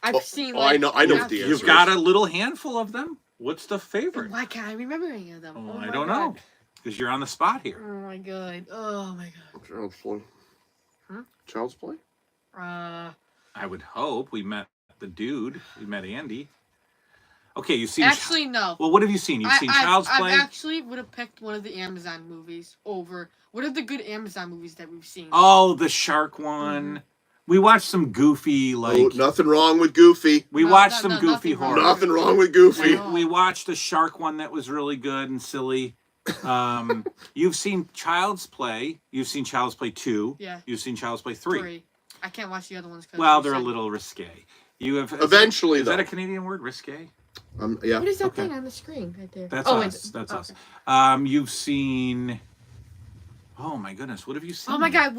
I've seen. I know what the answer You've got a little handful of them. What's the favorite? Why can't I remember any of them? Oh, I don't know. Because you're on the spot here. Oh my god. Oh my god. Child's Play. Child's Play? I would hope. We met the dude. We met Andy. Okay, you've seen... Actually, no. Well, what have you seen? You've seen Child's Play? I actually would have picked one of the Amazon movies over... What are the good Amazon movies that we've seen? Oh, the shark one. Mm-hmm. We watched some goofy, like... nothing wrong with Goofy. We watched some goofy horror. Nothing wrong with Goofy. We watched a shark one that was really good and silly. You've seen Child's Play. You've seen Child's Play 2. Yeah. You've seen Child's Play 3. I can't watch the other ones. Well, they're a little risque. You have... Eventually, is that a Canadian word, risque? Yeah. What is that thing on the screen right there? That's us. That's us. You've seen... Oh my goodness, what have you seen? Oh my god,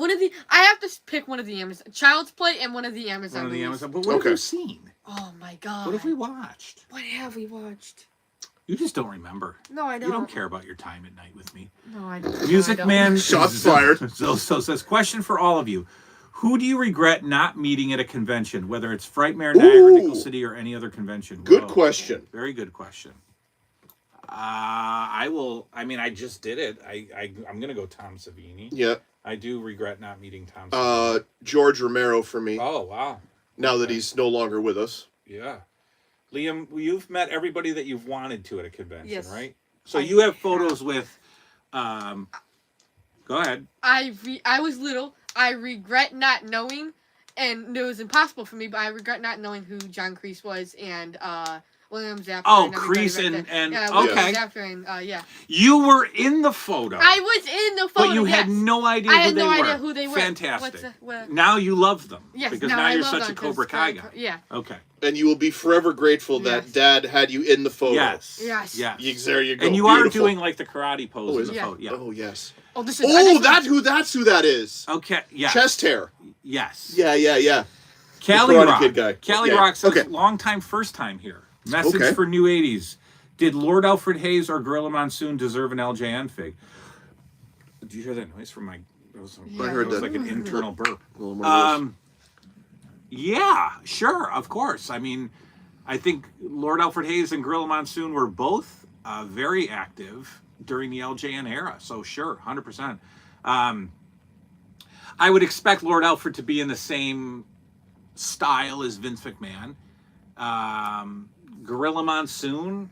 I have to pick one of the Amazon... Child's Play and one of the Amazon movies. But what have you seen? Oh my god. What have we watched? What have we watched? You just don't remember. No, I don't. You don't care about your time at night with me. No, I don't. Music Man... Shots fired. So says, question for all of you. Who do you regret not meeting at a convention, whether it's Frightmare, Niagara, Nickel City, or any other convention? Good question. Very good question. I just did it. I'm going to go Tom Savini. Yeah. I do regret not meeting Tom Savini. George Romero for me. Oh, wow. Now that he's no longer with us. Yeah. Liam, you've met everybody that you've wanted to at a convention, yes. right? So you have photos with Go ahead. I was little. I regret not knowing, and it was impossible for me. But I regret not knowing who John Kreese was and William Zappa. Oh, and everybody Kreese right and there. Yeah, okay. William Zappa and yeah. You were in the photo. I was in the photo. But you yes. had no idea I who had they no were. idea who they were. Fantastic. What? Now you love them. Yes, because now now I you're love such them a Cobra 'cause Kai guy. Yeah. Okay. And you will be forever grateful that Yes. Dad had you in the photo. Yes. Yes. Yes. There you go. And you Beautiful. are doing like the karate pose in the Yeah. photo. Yeah. Oh yes. Oh, this is. Oh, that's who that is. Okay. Yeah. Chest hair. Yes. Yeah. Callie Karate Rock. Kid guy. Callie Yeah. Rock says, Okay. long time, first time here. Message Okay. for new 80s. Did Lord Alfred Hayes or Gorilla Monsoon deserve an LJN fig? Did you hear that noise from my... I heard it was that. like an internal burp. A little more of this. Yeah, sure, of course. I mean, I think Lord Alfred Hayes and Gorilla Monsoon were both very active during the LJN era. So sure, 100%. I would expect Lord Alfred to be in the same style as Vince McMahon. Gorilla Monsoon,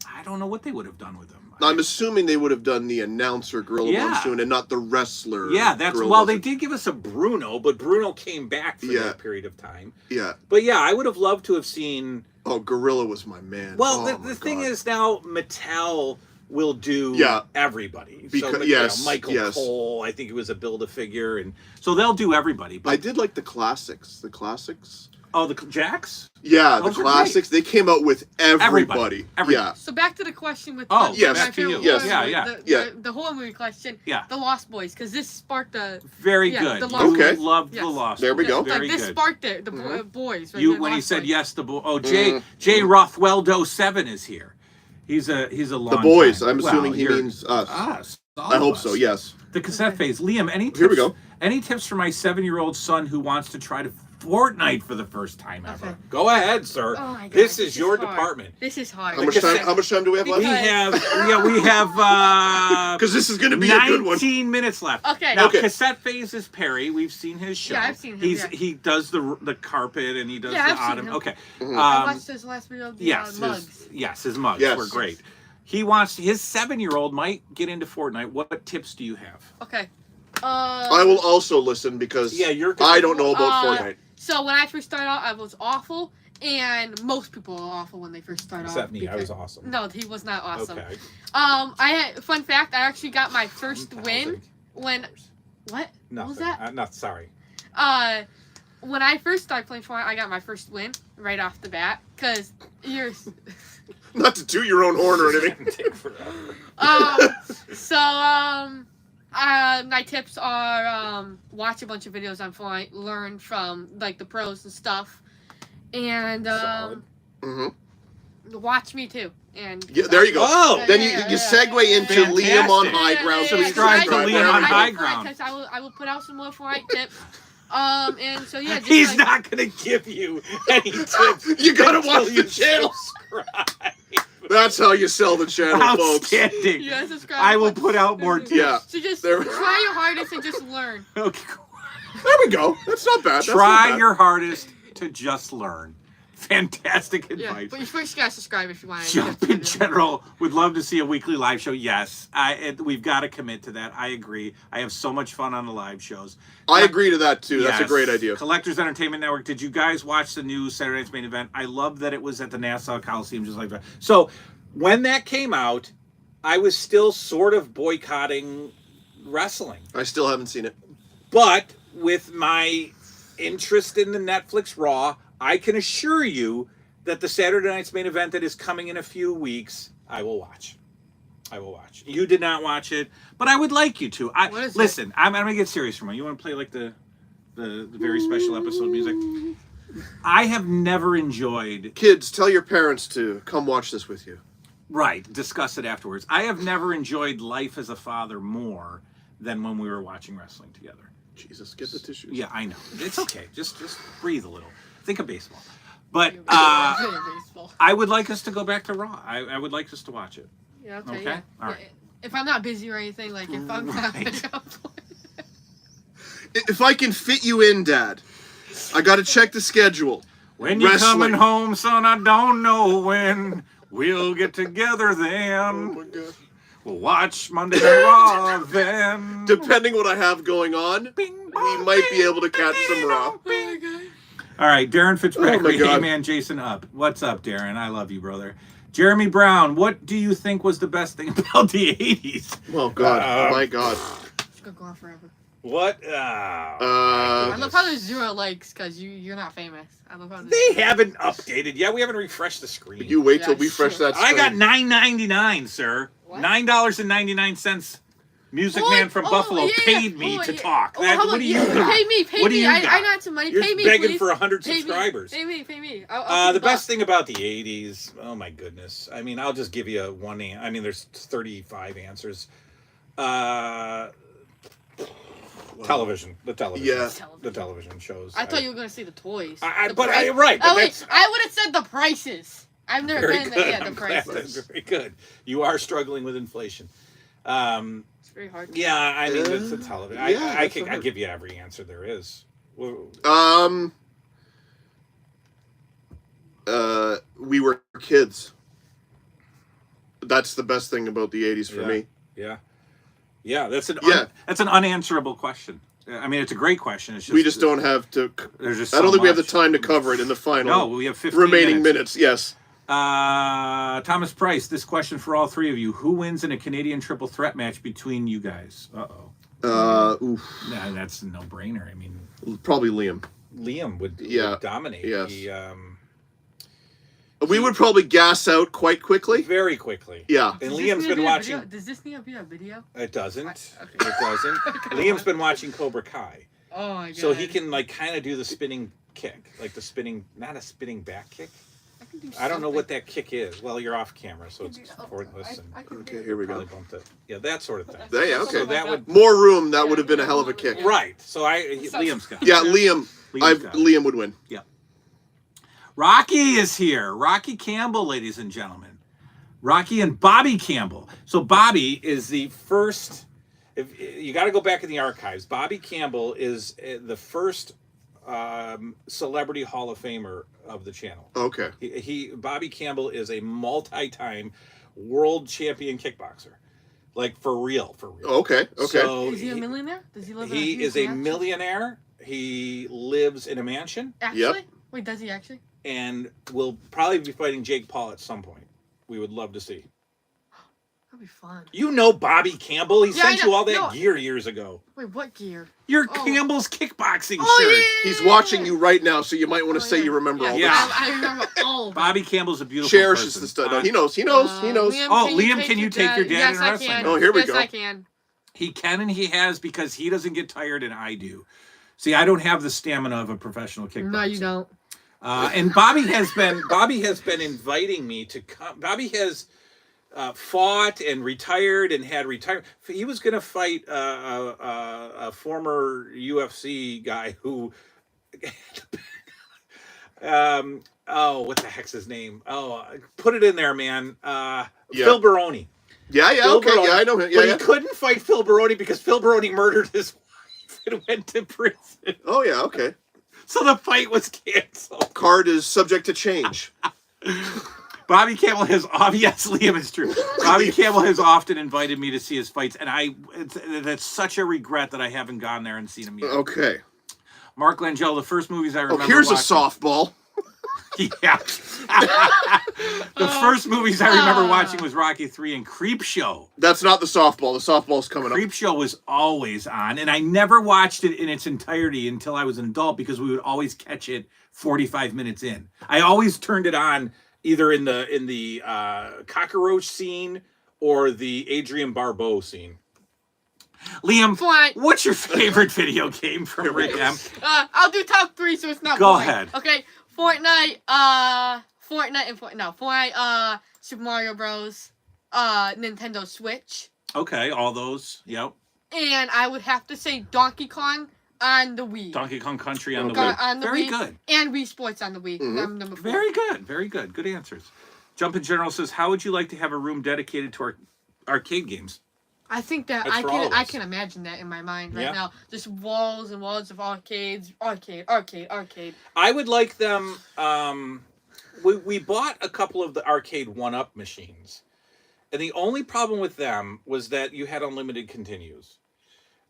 I don't know what they would have done with him. I'm assuming they would have done the announcer Gorilla Monsoon and not the wrestler. Yeah, that's Gorilla well. Monsoon. They did give us a Bruno, but Bruno came back for Yeah. that period of time. Yeah. But yeah, I would have loved to have seen. Oh, Gorilla was my man. Well, oh, the thing is now Mattel will do everybody. Because, so, yes, Michael yes. Cole, I think it was a Build-A-Figure, and so they'll do everybody. But I did like the classics. The classics. Oh, the Jacks? Yeah, Those the are classics. They came out with everybody. Everybody. So back to the question with Oh, yes, my favorite yes. horror Yeah. movie, the horror movie question. Yeah. The Lost Boys, because this sparked the Very yeah, good. the You Lost Okay. Boys. loved Yes. the Lost. There we Boys. go. Very Like this good. sparked it. The boys. Right? You The when he Lost said Boys. yes, the boy. Oh, Jay Rothweldo 7 is here. He's a long. The boys. time. I'm assuming Well, he you're- means us. Us. all I of hope us. so. Yes. The cassette phase. Liam, any tips? Here we go. Any tips for my 7-year-old son who wants to try to Fortnite for the first time ever? Okay. Go ahead, sir. Oh my God, this is your hard. department. This is hard. How much time do we have left? We have Because this is going to be a good one. 19 minutes left. Okay. Now, Okay. cassette phase is Perry. We've seen his show. Yeah, I've seen him, He does the carpet and he does Yeah, the I've seen autumn. him. Okay. I watched his last video of the Yes, mugs. his mugs Yes. were great. He wants his 7-year-old might get into Fortnite. What tips do you have? Okay. I will also listen because I don't know about Fortnite. So when I first started out, I was awful, and most people are awful when they first start off. Except me, I was awesome. No, he was not awesome. Okay. Fun fact, I actually got my first win when. What? Nothing. What was that? Not sorry. When I first started playing Fortnite, I got my first win right off the bat because you're. Not to toot your own horn or anything. Take forever. My tips are watch a bunch of videos on Fortnite, learn from like the pros and stuff, and Solid. watch me too. And Yeah, there you go. Oh! Then you segue into Fantastic. Liam on high ground. So he's trying to Liam on high ground. Because I will put out some more Fortnite tips. And so yeah, just He's like, not going to give you any tips. You gotta until watch you the channel. subscribe. That's how you sell the channel, folks. Outstanding. Yeah, subscribe. I will put out more tips. Yeah. So just There- try your hardest and just learn. Okay. There we go. That's not bad. That's not Try bad. your hardest to just learn. Fantastic Yeah, advice. but you first gotta subscribe if you want to. Jump in general. Would love to see a weekly live show. Yes, we've got to commit to that. I agree. I have so much fun on the live shows. I agree to that too. That's a Yes. great idea. Collectors Entertainment Network. Did you guys watch the new Saturday Night's Main Event? I love that it was at the Nassau Coliseum, just like that. So when that came out, I was still sort of boycotting wrestling. I still haven't seen it. But with my interest in the Netflix Raw, I can assure you that the Saturday Night's Main Event that is coming in a few weeks, I will watch. I will watch. You did not watch it, but I would like you to. What is Listen, I'm going to get serious for a moment. You want to play like the very special episode music? I have never enjoyed... Kids, tell your parents to come watch this with you. Right, discuss it afterwards. I have never enjoyed life as a father more than when we were watching wrestling together. Jesus, get the tissues. Yeah, I know. It's okay. Just breathe a little. Think of baseball. But Baseball. I would like us to go back to Raw. I would like us to watch it. Yeah, Okay, yeah. all right. If I'm not busy or anything, like if I'm not Right. If I can fit you in, Dad, I got to check the schedule. When you're Wrestling. coming home, son, I don't know when. We'll get together Oh then. my God. We'll watch Monday Night Raw then. Depending what I have going on, Bing, we might be able to catch some Raw. Oh my God. All right, Darren Oh Fitzpatrick. my God. Hey, man, Jason up. What's up, Darren? I love you, brother. Jeremy Brown, what do you think was the best thing about the 80s? Oh, God. My God. It's gonna go on forever. What? I love how there's 0 likes because you're not famous. I love how They haven't updated yet. We haven't refreshed the screen. You wait till Yeah, we fresh sure. that screen. I got $9.99, sir. What? $9.99. Music Man from Buffalo paid me to talk. What do you got? Pay me. What do you I got? got some money. You're pay me, begging please. for 100 Pay me. subscribers. Pay me. I'll The best thing about the 80s, oh my goodness. I mean, I'll just give you one. I mean, there's 35 answers. Television. The television. Yeah. The television shows. I thought you were gonna say the toys. Right. Oh But wait, that's, I would have said the prices. I've never very been in good. the I'm glad. prices. That's very good. You are struggling with inflation. It's very hard. Yeah, I mean, it's a television. yeah, I that's give you every answer there is. We were kids. That's the best thing about the 80s for me. Yeah, that's an that's an unanswerable question. I mean, it's a great question. It's just, we just don't have to. There's just I don't so think we have the much. time to cover it in the final. No, we have 15 remaining minutes. Yes. Thomas Price, this question for all three of you: who wins in a Canadian triple threat match between you guys? Oof. Nah, that's a no-brainer. I mean, Probably Liam. Liam would dominate. Yes. He, We would probably gas out quite quickly. very quickly. Yeah. And Liam's been watching. Does this need to be a video? It doesn't. Okay. It doesn't. Liam's been watching Cobra Kai, Oh my God. so he can like kind of do the spinning kick, like the spinning, not a spinning back kick. I don't know what that kick is. Well, you're off camera, so it's pointless. Okay, here we go. Probably bumped it. Yeah, that sort of thing. Yeah, okay. So that would More room. That would have been a hell of a kick. right. So Liam's got. Yeah, Liam. Liam's got it. Liam would win. Yeah. Rocky is here. Rocky Campbell, ladies and gentlemen. Rocky and Bobby Campbell. So Bobby is the first. If you got to go back in the archives, Bobby Campbell is the first celebrity Hall of Famer of the channel. Okay. Bobby Campbell is a multi-time world champion kickboxer, like for real. Okay. So is he a millionaire? Does he live? He in a is a mansion? millionaire. He lives in a mansion. Actually? Yep. Wait, does he actually? And will probably be fighting Jake Paul at some point. We would love to see. That'd be fun. You know Bobby Campbell. He Yeah, I sent you know. all that No. gear years ago. Wait, what gear? Your Oh. Campbell's kickboxing Oh, shirt. yeah. He's watching you right now, so you might want to Oh, say yeah. you remember all Yeah. this. I remember all of them. Bobby Campbell's a beautiful Cherishes person. the stuff. No, he knows. He knows. Liam, can you take your dad yes, in wrestling? I can. Oh, here we yes, go. I can. He can and he has because he doesn't get tired and I do. See, I don't have the stamina of a professional kickboxer. No, you don't. And Bobby has been inviting me to come. Bobby has fought and retired and had retirement. He was going to fight a former UFC guy who. What the heck's his name? Put it in there, man. Phil Baroni. Yeah. Phil Okay. Baroni. Yeah, I know him. But Yeah. he couldn't fight Phil Baroni because Phil Baroni murdered his wife and went to prison. Oh yeah. Okay. So the fight was canceled. Card is subject to change. Bobby Campbell has obviously, Liam, it's true. Bobby Campbell has often invited me to see his fights, and that's such a regret that I haven't gone there and seen him yet. Okay. Mark Langell, the first movies I remember. Here's watching, a softball. Yeah. The first movies I remember watching was Rocky 3 and Creep Show. That's not the softball. The softball's coming up. Creep Show was always on, and I never watched it in its entirety until I was an adult because we would always catch it 45 minutes in. I always turned it on either in the cockroach scene or the Adrian Barbeau scene. Liam, what's your favorite video game from Rick M? I'll do top 3 so it's not Go boring. ahead. Okay, Fortnite, Super Mario Bros, Nintendo Switch. Okay, all those. Yep. And I would have to say Donkey Kong on the Wii. Donkey Kong Country on the Okay. Wii. On the Very Wii. good. And Wii Sports on the Wii. Mhm. I'm number 4. Very good. Very good. Good answers. Jumpin' General says, how would you like to have a room dedicated to our arcade games? I think that That's for all of us. I can imagine that in my mind right Yeah. now. Just walls and walls of arcades. Arcade. I would like them. We bought a couple of the arcade 1-up machines, And the only problem with them was that you had unlimited continues.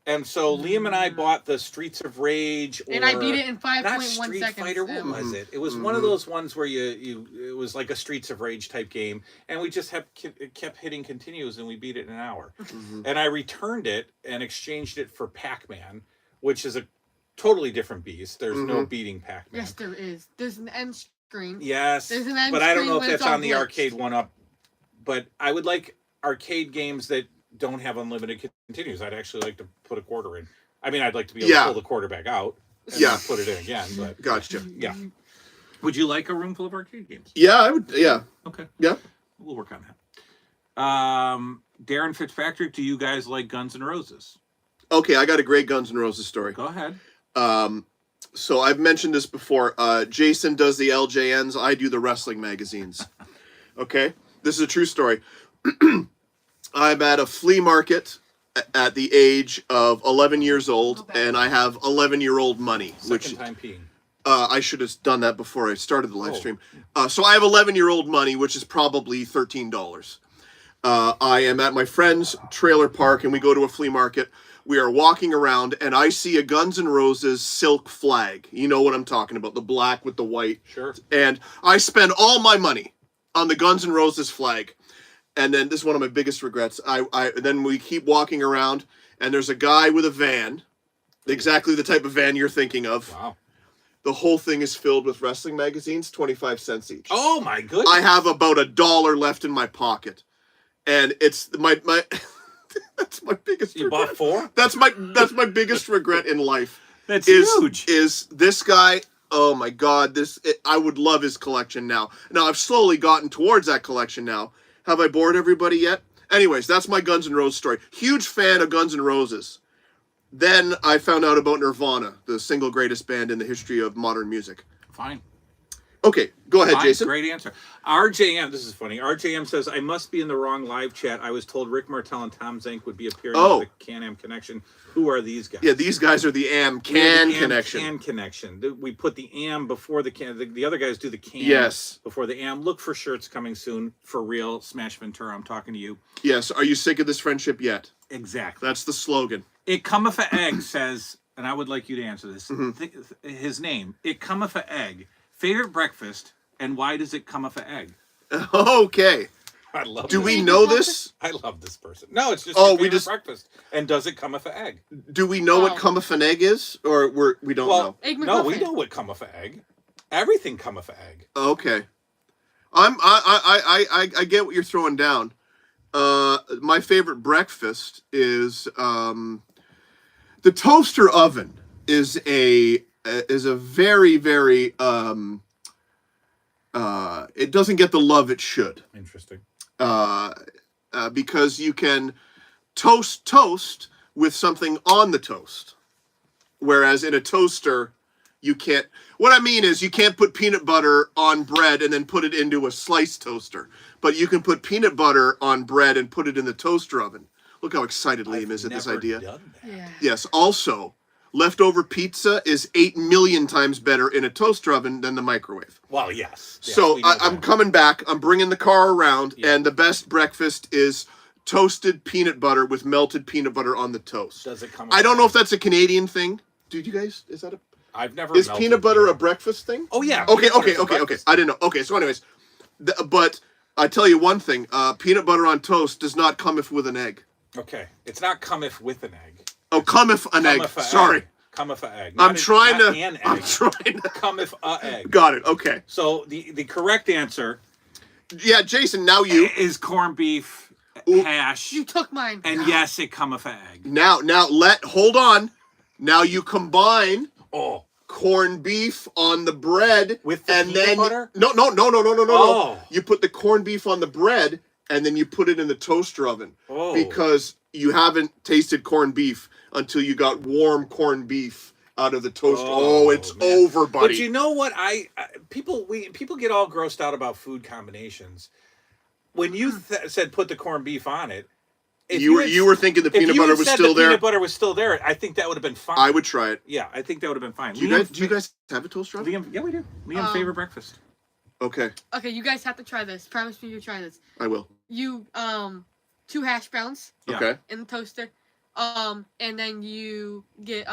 And so Liam and I bought the Streets of Rage, and I beat it in 5.1 not Street seconds. Fighter. What was it? It was one of those ones where it was like a Streets of Rage type game, and we just kept hitting continues, and we beat it in an hour. And I returned it and exchanged it for Pac-Man, which is a totally different beast. There's no beating Pac-Man. Yes, there is. There's an end screen. Yes, there's an end but I don't know if screen that's when it's on the all arcade glitched. one-up. But I would like arcade games that don't have unlimited continues. I'd actually like to put a quarter in. I mean, I'd like to be able to pull the quarter back out and put it in again. But Gotcha. yeah. Would you like a room full of arcade games? Yeah, I would. Yeah. Okay. Yeah. We'll work on that. Darren Fitzpatrick, do you guys like Guns N' Roses? Okay, I got a great Guns N' Roses story. Go ahead. So I've mentioned this before. Jason does the LJNs. I do the wrestling magazines. Okay? This is a true story. I'm at a flea market at the age of 11 years old, and I have 11-year-old money. Second time peeing. I should have done that before I started the live stream. So I have 11-year-old money, which is probably $13. I am at my friend's trailer park, and we go to a flea market. We are walking around, and I see a Guns N' Roses silk flag. You know what I'm talking about, the black with the white. Sure. And I spend all my money on the Guns N' Roses flag. And then this is one of my biggest regrets. Then we keep walking around, and there's a guy with a van, exactly the type of van you're thinking of. Wow. The whole thing is filled with wrestling magazines, 25 cents each. Oh my goodness. I have about $1 left in my pocket. And it's my that's my biggest You regret. bought 4? That's my biggest regret in life. That's huge. Is this guy? Oh my God! I would love his collection now. Now I've slowly gotten towards that collection now. Have I bored everybody yet? Anyways, that's my Guns N' Roses story. Huge fan of Guns N' Roses. Then I found out about Nirvana, the single greatest band in the history of modern music. Fine. Okay, go ahead, Fine. Jason. Great answer. RJM, this is funny. RJM says, I must be in the wrong live chat. I was told Rick Martel and Tom Zank would be appearing on the Can-Am Connection. Who are these guys? Yeah, these guys are the Am Can Connection. Can Connection. We put the Am before the Can. The other guys do the Can before the Am. Look for shirts coming soon. For real. Smash Ventura, I'm talking to you. Yes. Are you sick of this friendship yet? Exactly. That's the slogan. It cometh a egg says, and I would like you to answer this. His name. It cometh a egg. Favorite breakfast, and why does it cometh a egg? Okay. I love. Do we know this? I love this person. No, it's just we just breakfast. And does it cometh a egg? Do we know what cometh an egg is, or we don't know? Egg no, we McMuffin. know what cometh a egg. Everything cometh a egg. Okay. I get what you're throwing down. My favorite breakfast is the toaster oven is a very, very it doesn't get the love it should. Interesting. Because you can toast with something on the toast, whereas in a toaster you can't. What I mean is you can't put peanut butter on bread and then put it into a slice toaster, but you can put peanut butter on bread and put it in the toaster oven. Look how excited Liam is at this idea. Yeah. Yes. Also, leftover pizza is 8 million times better in a toaster oven than the microwave. Well, yes. So I'm coming back. I'm bringing the car around, and the best breakfast is toasted peanut butter with melted peanut butter on the toast. Does it come? I don't know if that's a Canadian thing. Dude, you guys, is that a? I've never. Is peanut butter a breakfast thing? Oh yeah. Okay. I didn't know. Okay, so anyways, but I tell you one thing: peanut butter on toast does not cometh with an egg. Okay, it's not cometh with an egg. Oh, cometh an egg. Sorry. Cometh a egg. I'm trying to. to. Cometh a egg. Got it. Okay. So the correct answer. Yeah, Jason. Now you is corned beef hash. You took mine. And yes, it cometh a egg. Now hold on. Now you combine corned beef on the bread with the and peanut then butter? No. Oh. You put the corned beef on the bread and then you put it in the toaster oven because you haven't tasted corned beef until you got warm corned beef out of the toaster. It's over, buddy. But you know what? People get all grossed out about food combinations. When you said put the corned beef on it, you were thinking the peanut butter was still there. Peanut butter was still there. I think that would have been fine. I would try it. Yeah, I think that would have been fine. Do you guys have a toaster oven? Liam, yeah, we do. Liam's favorite breakfast. Okay. Okay, you guys have to try this. Promise me you try this. I will. you 2 hash browns Yeah. Okay. in the toaster, and then you get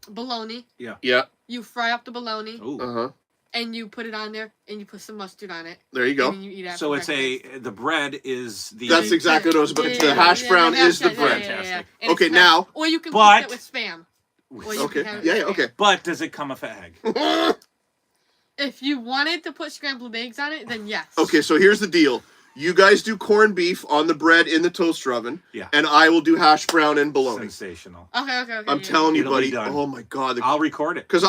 bologna. Yeah. You fry up the bologna, Ooh. Uh-huh. and you put it on there, and you put some mustard on it. There you go. And then you eat after So it's breakfast. the bread is the. That's exactly what I was about to say. The hash brown is the bread. And Okay, it's now- or you can But- cook it with Spam. Or you Okay. can have it Yeah, with yeah, Spam. okay. But does it come with egg? If you wanted to put scrambled eggs on it, then yes. Okay, so here's the deal. You guys do corned beef on the bread in the toaster oven. Yeah. And I will do hash brown and bologna. Sensational. Okay. I'm telling you, It'll be buddy. done. Oh my god. I'll record it. Because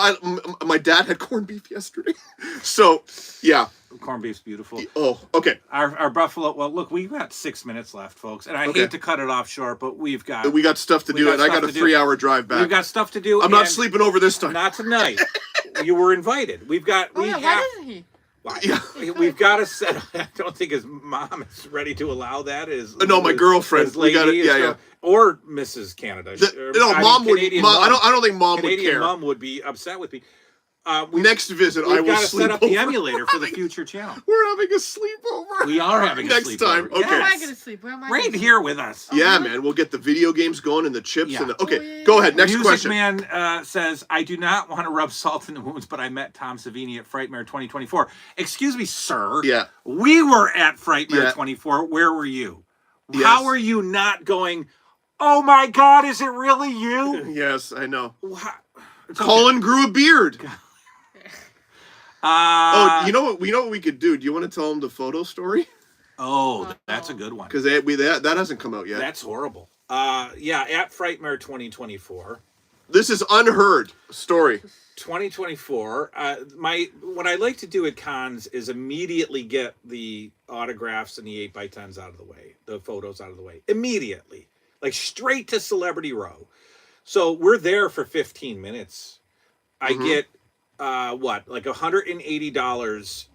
my dad had corned beef yesterday. So, yeah. Corned beef's beautiful. Oh, okay. Our buffalo. Well, look, we've got 6 minutes left, folks, and I Okay. hate to cut it off short, but we got stuff to we do, got and I stuff got a to do. 3-hour drive back. We've got stuff to do. I'm not and sleeping over this time. Not tonight. You were invited. We've got. Oh, We yeah, have. why doesn't he? Why? Yeah. We've got to set. I don't think his mom is ready to allow that. No, my girlfriend. lady, We got it. Yeah, so- yeah. Or Mrs. Canada. No, mom would. Canadian I don't think mom would Canadian care. mom would be upset with me. Next visit, I We've will got to sleep set up over. the emulator for the future channel. We're having a sleepover. We are having a Next sleepover. time. Where Okay. am I Yes. gonna sleep? Where am I? Right gonna here with us. Yeah, really? man. We'll get the video games going and the chips Yeah. and the. Okay, Oh, yeah, go ahead. Next Music question. Man says, I do not want to rub salt in the wounds, but I met Tom Savini at Frightmare 2024. Excuse me, sir. Yeah. We were at Frightmare Yeah. 24. Where were you? Yes. How are you not going, oh my God, is it really you? Yes, I know. Wha- It's okay. Colin grew a beard. Uh, Oh, you know what? We know what we could do. Do you want to tell him the photo story? Oh, that's a good one. Because that hasn't come out yet. That's horrible. Yeah, at Frightmare 2024. This is unheard story. 2024. What I like to do at cons is immediately get the autographs and the 8x10s out of the way, the photos out of the way, immediately, like straight to Celebrity Row. So we're there for 15 minutes. I get like $180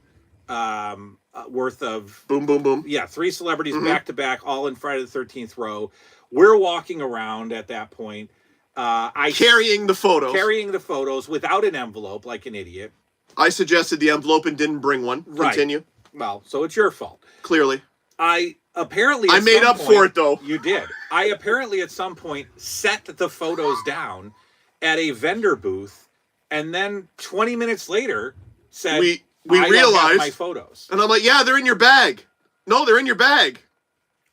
worth of Boom, boom, boom. 3 celebrities back to back, all in Friday the 13th row. We're walking around at that point. Carrying the photos. Carrying the photos without an envelope like an idiot. I suggested the envelope and didn't bring one. Right. Continue. Well, so it's your fault. Clearly. I I made up for it, though. You did. I apparently at some point set the photos down at a vendor booth, and then 20 minutes later said, We I don't have realized my photos. And I'm like, yeah, they're in your bag. No, they're in your bag.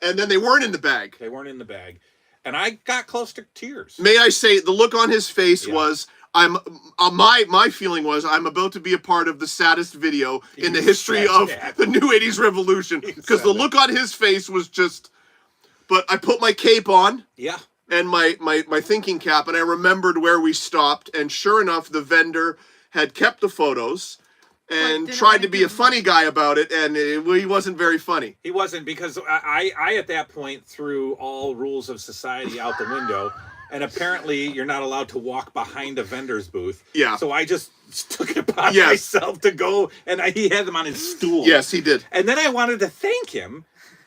And then they weren't in the bag. They weren't in the bag. And I got close to tears. May I say, the look on his face Yeah. was, my feeling was, I'm about to be a part of the saddest video in the history said of that. the New 80s revolution. Because said the that. look on his face was just, but I put my cape on Yeah. and my thinking cap, and I remembered where we stopped, and sure enough, the vendor had kept the photos and didn't tried want to to be give a them- funny guy about it, and he wasn't very funny. He wasn't, because I at that point threw all rules of society out the window, and apparently you're not allowed to walk behind a vendor's booth. Yeah. So I just took it upon Yes. myself to go, and he had them on his stool. Yes, he did. And then I wanted to thank him,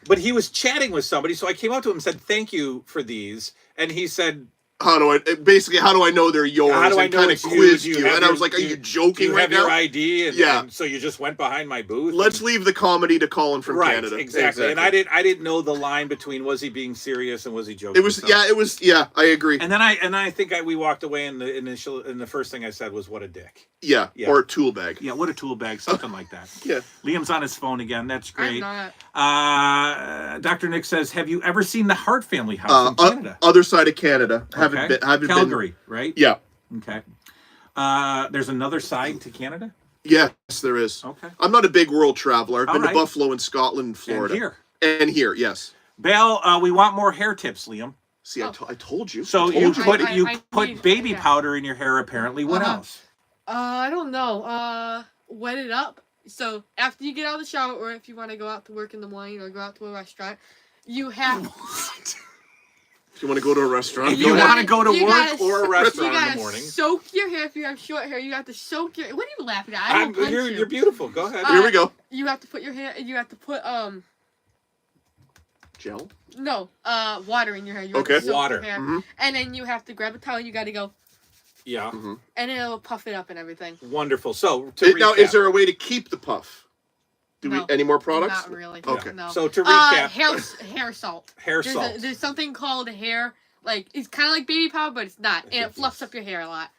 but he was chatting with somebody, so I came up to him and said, "Thank you for these," and he said, How do I know they're yours? "How do I and know kind of it's you? quizzed Do you, have and I your- was like, "Are do you joking do you right have your now?" ID?" And, Yeah. and so you just went behind my booth. Let's leave the comedy to Colin from right, Canada. exactly. And I didn't know the line between was he being serious and was he joking. It was So- yeah. I agree. And then I think we walked away, and the first thing I said was, "What a dick." Yeah, Yeah. or a tool bag. Yeah, what a tool bag, something like that. Yeah. Liam's on his phone again. That's I'm great. not. Dr. Nick says, "Have you ever seen the Hart Family House in Canada?" Other side of Canada. Okay. Haven't been. Calgary, right? Yeah. Okay. There's another side to Canada. Yes, there is. Okay. I'm not a big world traveler. I've All been right. to Buffalo and Scotland and Florida. And here, And here, yes. Belle, we want more hair tips, Liam. See, I told you. So I told you you. put I put need- baby yeah. powder in your hair. Apparently, what Uh-huh. else? I don't know. Wet it up. So after you get out of the shower, or if you want to go out to work in the morning or go out to a restaurant, you have. If you want to go to a restaurant, If go you ahead. want to go to You work gotta- or a You restaurant in gotta the morning, soak your hair if you have short hair. You have to soak your. What are you laughing at? I will punch you. you're beautiful. Go ahead. Here we go. You have to put your hair. You have to put Gel. no water in your hair. You Okay. have to soak Water. Your hair. Mhm. And then you have to grab a towel. You got to go, Yeah, and it'll puff it up and everything. wonderful. So to Now, recap, is there a way to keep the puff? Do No, any more products? Not really. Okay. No. So to recap, hair salt. hair salt. There's something called hair, like it's kind of like baby powder, but it's not, and it fluffs up your hair a lot.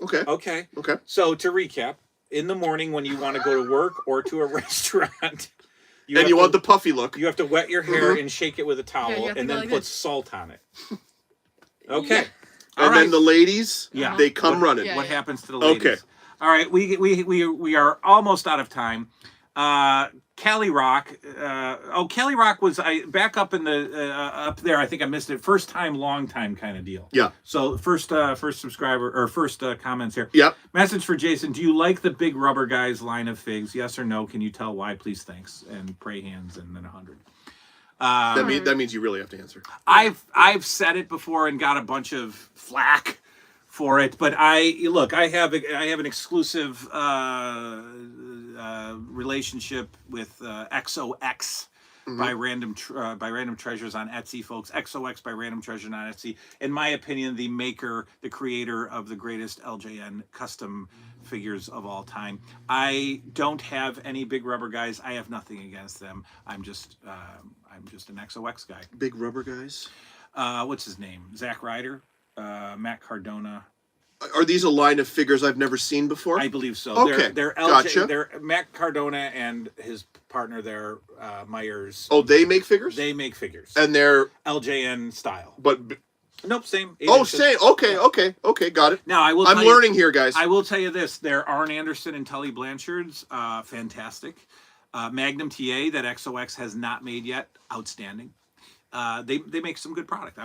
Okay. Okay. Okay. So to recap, in the morning when you want to go to work or to a restaurant, you want the puffy look. You have to wet your hair and shake it with a towel, Yeah, and then like put this. salt on it. Okay. Yeah. All And right. then the ladies, Yeah. they come running. Yeah. What happens to the ladies? Okay. All right, we are almost out of time. Cali Rock. Cali Rock was back up in the up there. I think I missed it. First time, long time kind of deal. Yeah. So first subscriber or first comments here. Yep. Message for Jason: do you like the Big Rubber Guys line of figs? Yes or no? Can you tell why? Please, thanks, and pray hands, and then 100. That means you really have to answer. I've said it before and got a bunch of flack for it, but I have an exclusive relationship with XOX by Random Treasures on Etsy, folks. XOX by Random Treasures on Etsy. In my opinion, the creator of the greatest LJN custom figures of all time. I don't have any Big Rubber Guys. I have nothing against them. I'm just an XOX guy. Big Rubber Guys. What's his name? Zach Ryder, Matt Cardona. Are these a line of figures I've never seen before? I believe so. Okay, They're LJ, gotcha. They're Matt Cardona and his partner there, Myers. Oh, they make figures? They make figures. And they're LJN style. But Nope, same. same. Okay, got it. Now I'm learning here, guys. I will tell you this: they're Arn Anderson and Tully Blanchard's, fantastic. Magnum TA that XOX has not made yet, outstanding. They make some good product. I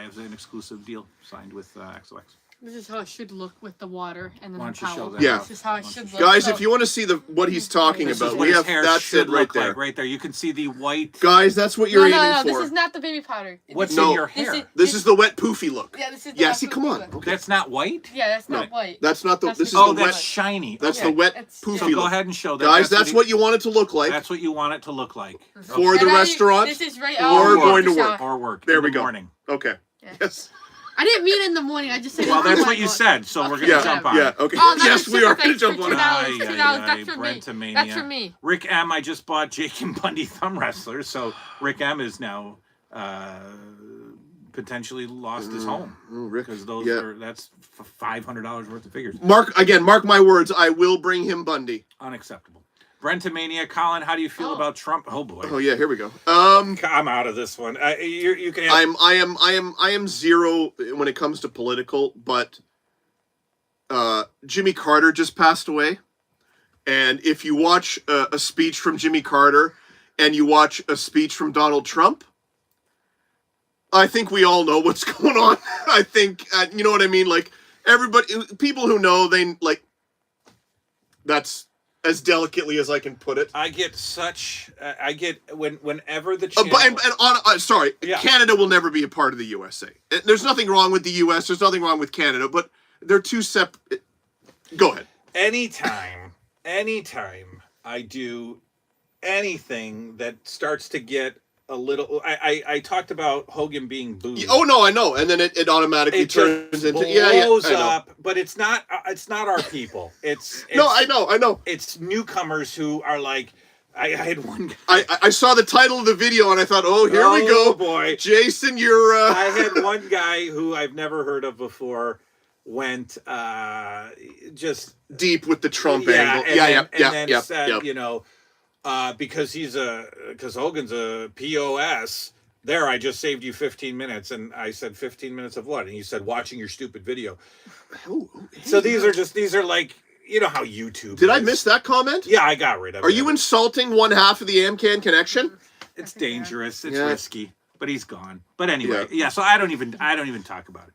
have an exclusive deal signed with XOX. This is how it should look with the water and then Why the don't you show towel. that? Yeah. This is how it should look. Guys, So- if you want to see what he's talking This is about, what we his have hair that's should it right look there. like right there. You can see the white. Guys, that's what you're aiming for. This is not the baby powder. What's No. in your hair? This is the wet poofy look. Yeah, this is. Yeah, the see, wet come on. look. Okay. That's not white. Yeah, that's No, not white. That's not the. That's This is the- the Oh, that's wet. shiny. That's Okay. the wet It's- poofy So look. go ahead and show that. Guys, that's what you want it to look like That's what you want it to look like. for And the now restaurant. This is right. or oh, going to the work. shower. Or work. There in we the go. Morning. Okay. Yeah. Yes. I didn't mean in the morning. I just said. Well, in the that's what morning. you said, so we're gonna Yeah. jump on Yeah. it. Okay. Oh, Yes, we are going to jump on it. $2. Ay, $2. ay, That's for me. Brentomania. That's for me. Rick M. I just bought Jake and Bundy thumb wrestlers, so Rick M. is now potentially lost his home Rick, because those that's $500 worth of figures. Mark my words. I will bring him Bundy. Unacceptable. Brentomania. Colin, how do you feel about Trump? Oh boy. Oh yeah, here we go. I'm out of this one. You can. I am zero when it comes to political, but Jimmy Carter just passed away, and if you watch a speech from Jimmy Carter and you watch a speech from Donald Trump, I think we all know what's going on. I think you know what I mean. Like everybody, people who know, they like. That's as delicately as I can put it. I get whenever the channel. Sorry, Yeah. Canada will never be a part of the USA. There's nothing wrong with the US. There's nothing wrong with Canada, but they're two separate. Go ahead. Anytime I do anything that starts to get a little, I talked about Hogan being booed. Oh no, I know, and then it automatically It turns just into blows I know. up, but it's not our people. It's No, I know. It's newcomers who are like, I had one guy. I saw the title of the video and I thought, oh, here we go, boy, Jason, you're. I had one guy who I've never heard of before went just deep with the Trump yeah, angle. And then said, you know, because Hogan's a POS. There, I just saved you 15 minutes, and I said 15 minutes of what? And he said watching your stupid video. So these are like, you know how YouTube. Did I is. miss that comment? Yeah, I got rid of it. Are you insulting one half of the AmCan connection? It's dangerous. It's Yeah. risky, but he's gone. But anyway, yeah. So I don't even talk about it.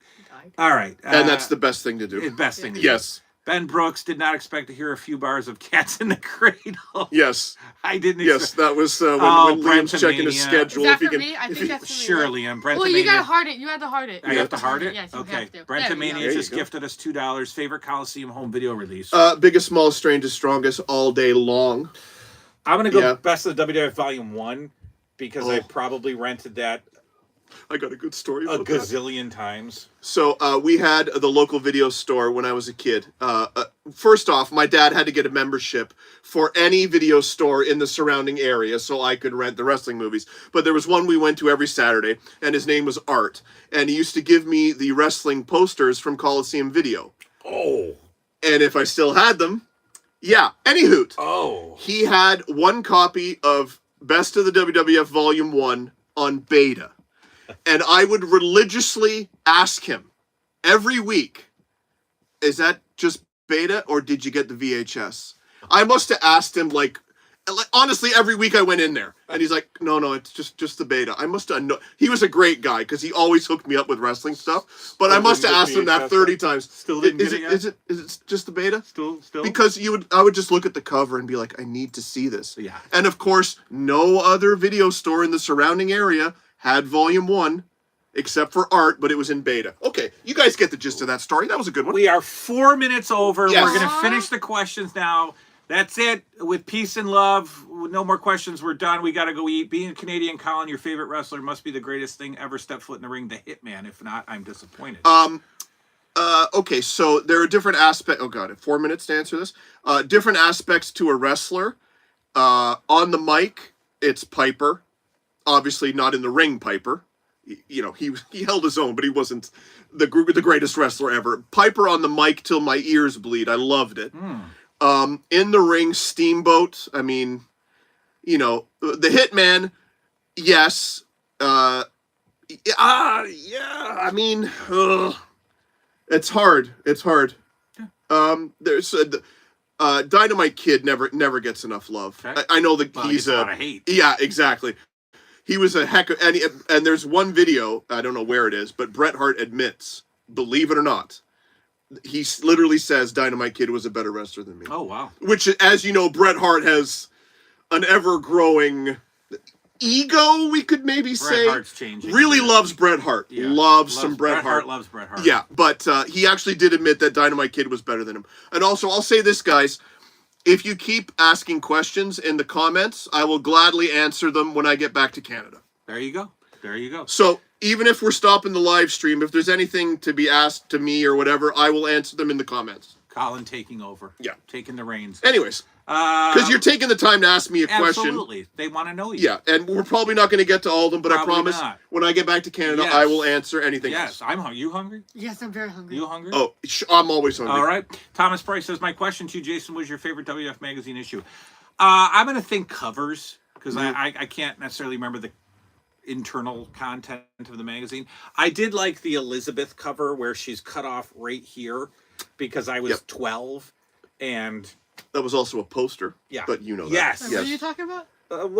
All right, And that's the best thing to do. the best thing. To Yes. do. Ben Brooks did not expect to hear a few bars of Cats in the Cradle. Yes. I didn't. Yes, that was when Liam's checking his Brentomania. schedule. Is that if he for can, me? I think that's for me. Surely, I'm Brentomania. Well, you gotta heart it. You had to heart it. I have to heart it? Yes, you okay. have to. Brentomania There you just go. gifted us $2. Favorite Coliseum home video release. biggest, smallest, strangest, strongest all day long. I'm going to go yeah. Best of the WWF Volume 1 because I Oh. probably rented that I got a good story A about that. gazillion times. So we had the local video store when I was a kid. First off, my dad had to get a membership for any video store in the surrounding area so I could rent the wrestling movies. But there was one we went to every Saturday, and his name was Art. And he used to give me the wrestling posters from Coliseum Video. Oh. And if I still had them, yeah. Anywho, Oh. he had one copy of Best of the WWF Volume 1 on beta. And I would religiously ask him every week, is that just beta or did you get the VHS? I must have asked him like honestly, every week I went in there and he's like, no, it's just the beta. I must have known. He was a great guy because he always hooked me up with wrestling stuff, but I must have asked him that 30 times. Still didn't get it yet? Is it just the beta? Still? Because I would just look at the cover and be like, I need to see this. Yeah. And of course, no other video store in the surrounding area had Volume 1 except for Art, but it was in beta. Okay, you guys get the gist of that story. That was a good one. We are 4 minutes over. Yes. We're going to finish the questions now. That's it. With peace and love, with no more questions, we're done. We got to go eat. Being a Canadian, Colin, your favorite wrestler must be the greatest thing ever stepped foot in the ring, the Hitman. If not, I'm disappointed. Okay, so there are different aspects. Oh god, 4 minutes to answer this. Different aspects to a wrestler. On the mic, it's Piper. Obviously, not in the ring, Piper. You know, he held his own, but he wasn't the greatest wrestler ever. Piper on the mic till my ears bleed. I loved it. In the ring, Steamboat. I mean, you know, the Hitman. Yes. Yeah. I mean, it's hard. It's hard. There's Dynamite Kid never gets enough love. Okay. I know that Well, he's a lot of hate. Yeah, exactly. He was a heck of, and there's one video, I don't know where it is, but Bret Hart admits, believe it or not, he literally says Dynamite Kid was a better wrestler than me. Oh, wow. Which, as you know, Bret Hart has an ever-growing ego, we could maybe say. Bret Hart's changing. Really loves Bret Hart. Yeah. Loves some Bret Hart. Loves Bret Hart. Yeah, but he actually did admit that Dynamite Kid was better than him. And also, I'll say this, guys. If you keep asking questions in the comments, I will gladly answer them when I get back to Canada. There you go. There you go. So, even if we're stopping the live stream, if there's anything to be asked to me or whatever, I will answer them in the comments. Colin taking over. Yeah. Taking the reins. Anyways, because you're taking the time to ask me a question. Absolutely. They want to know you. Yeah, and we're probably not going to get to all of them, but Probably I promise not. when I get back to Canada, Yes. I will answer anything Yes, else. I'm hungry. You hungry? Yes, I'm very hungry. You hungry? Oh, I'm always hungry. All right. Thomas Price says, my question to you, Jason, was your favorite WF magazine issue? I'm going to think covers, because I can't necessarily remember the internal content of the magazine. I did like the Elizabeth cover where she's cut off right here because I was 12 and That was also a poster. Yeah. But you know that. Yes. What are you talking about?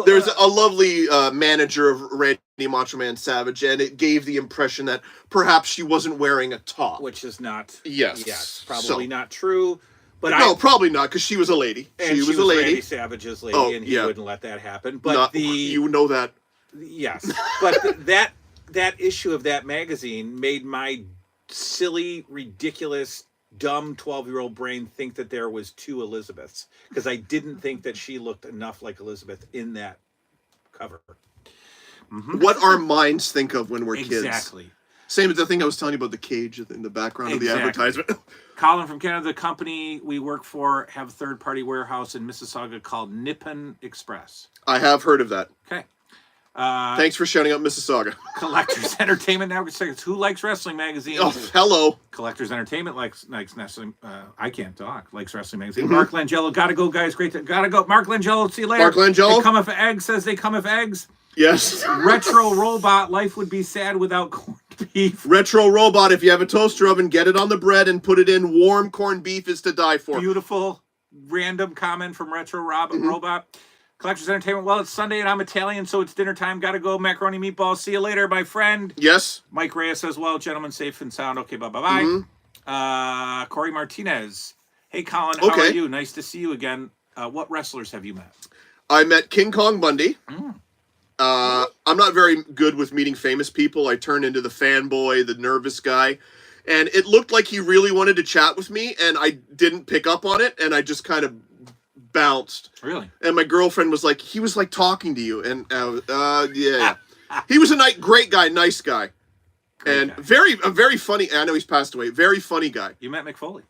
There's a lovely manager of Randy Macho Man Savage, and it gave the impression that perhaps she wasn't wearing a top. which is not Yes. probably So- not true. But No, probably not, because she was a lady. and She was a Randy lady. Savage's lady, Oh, and he yeah. wouldn't let that happen. But Not, the you know that. yes, but that issue of that magazine made my silly, ridiculous, dumb 12-year-old brain think that there was two Elizabeths, because I didn't think that she looked enough like Elizabeth in that cover. What our minds think of when we're kids. Exactly. Same as the thing I was telling you about the cage in the background of the Exactly. advertisement. Colin from Canada, the company we work for have a third-party warehouse in Mississauga called Nippon Express. I have heard of that. Okay. Thanks for shouting out Mississauga. Collectors Entertainment Network says, who likes wrestling magazines? Oh, hello. Collectors Entertainment likes wrestling. I can't talk. Likes wrestling magazine. Mark Langella, gotta go, guys. Great. Gotta go. Mark Langella, see you later. Mark Langella? They come if eggs. Says they come if eggs. Yes. Retro Robot. Life would be sad without corned beef. Retro Robot, if you have a toaster oven, get it on the bread and put it in. Warm corned beef is to die for. Beautiful random comment from Retro Robot. Collectors Entertainment. Well, it's Sunday and I'm Italian, so it's dinner time. Gotta go. Macaroni meatballs. See you later, my friend. Yes. Mike Reyes says, well, gentlemen, safe and sound. Okay, bye. Corey Martinez. Hey, Colin, how are you? Nice to see you again. What wrestlers have you met? I met King Kong Bundy. I'm not very good with meeting famous people. I turn into the fanboy, the nervous guy. And it looked like he really wanted to chat with me, and I didn't pick up on it, and I just kind of bounced. Really? And my girlfriend was like, he was like talking to you. And yeah. He was a great guy, nice guy. Great And guy. a very funny. I know he's passed away. Very funny guy. You met McFoley.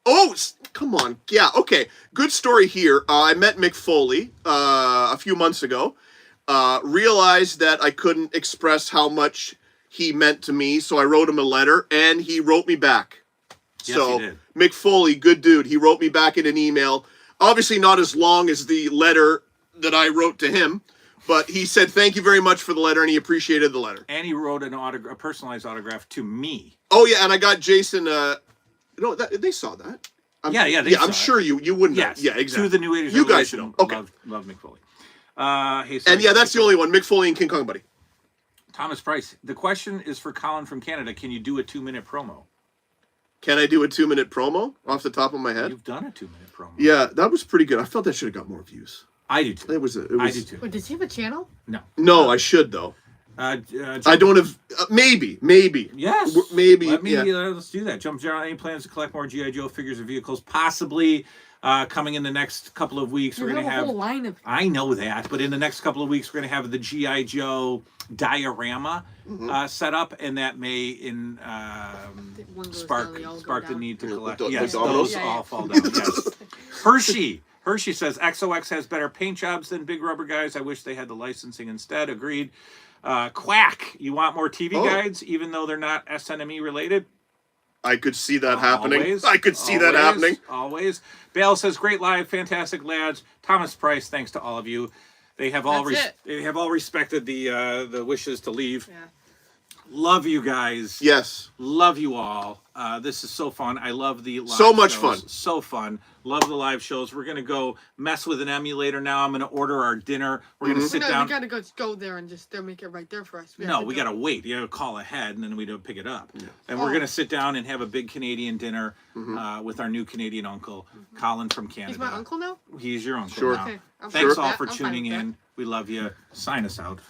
Oh, come on. Yeah, okay. Good story here. I met Mick Foley a few months ago. Realized that I couldn't express how much he meant to me, so I wrote him a letter, and he wrote me back. Yes, So, he did. Mick Foley, good dude. He wrote me back in an email. Obviously not as long as the letter that I wrote to him, but he said thank you very much for the letter, and he appreciated the letter. And he wrote a personalized autograph to me. Oh, yeah, and I got Jason... No, they saw that. I'm sure you wouldn't. Yes. Yeah, exactly. To the New Age You guys Revolution. know. Okay. Love McFoley. Hey, And yeah, that's the only one. Mick Foley and King Kong Buddy. Thomas Price. The question is for Colin from Canada. Can you do a 2-minute promo? Can I do a 2-minute promo off the top of my head? You've done a 2-minute promo. Yeah, that was pretty good. I felt that should have got more views. I do too. It was. I do too. Wait, does he have a channel? No. No, I should though. I don't have. Maybe. Yes. Maybe. Let's do that. Jump General, any plans to collect more G.I. Joe figures or vehicles? Possibly coming in the next couple of weeks. We're going to have a whole line of... I know that, but in the next couple of weeks, we're going to have the G.I. Joe diorama set up, and that may spark the need to collect. Yes, those all fall down. Yes. Hershey says XOX has better paint jobs than Big Rubber Guys. I wish they had the licensing instead. Agreed. Quack, you want more TV guides, even though they're not SNME related? I could see that happening. Always, I could see that happening. Always. Bale says, great live, fantastic lads. Thomas Price, thanks to all of you. They have all respected the wishes to leave. Yeah. Love you guys. Yes. Love you all. This is so fun. I love the live So much shows. fun. So fun. Love the live shows. We're going to go mess with an emulator now. I'm going to order our dinner. We're going to sit down. We got to go there and just make it right there for us. We got to wait. You got to call ahead, and then we don't pick it up. Yeah. And we're going to sit down and have a big Canadian dinner with our new Canadian uncle, Colin from Canada. He's my uncle now? He's your uncle Sure. now. Okay. Thanks all for tuning in. We love you. Sign us out.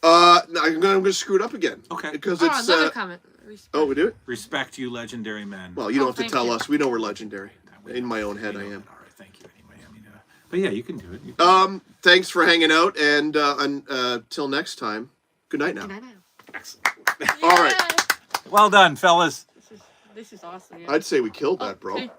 I'm gonna screw it up again. Okay. Because it's another comment. Respect. Oh, we do it? Respect you, legendary men. Well, you don't have to thank tell you. us. We know we're legendary. In my own head, I am. All right, thank you anyway. I mean, but yeah, you can do it. Thanks for hanging out, and until next time, good night now. Good night now. Excellent. All right. Well done, fellas. This is awesome. Yeah. I'd say we killed that, bro. Okay.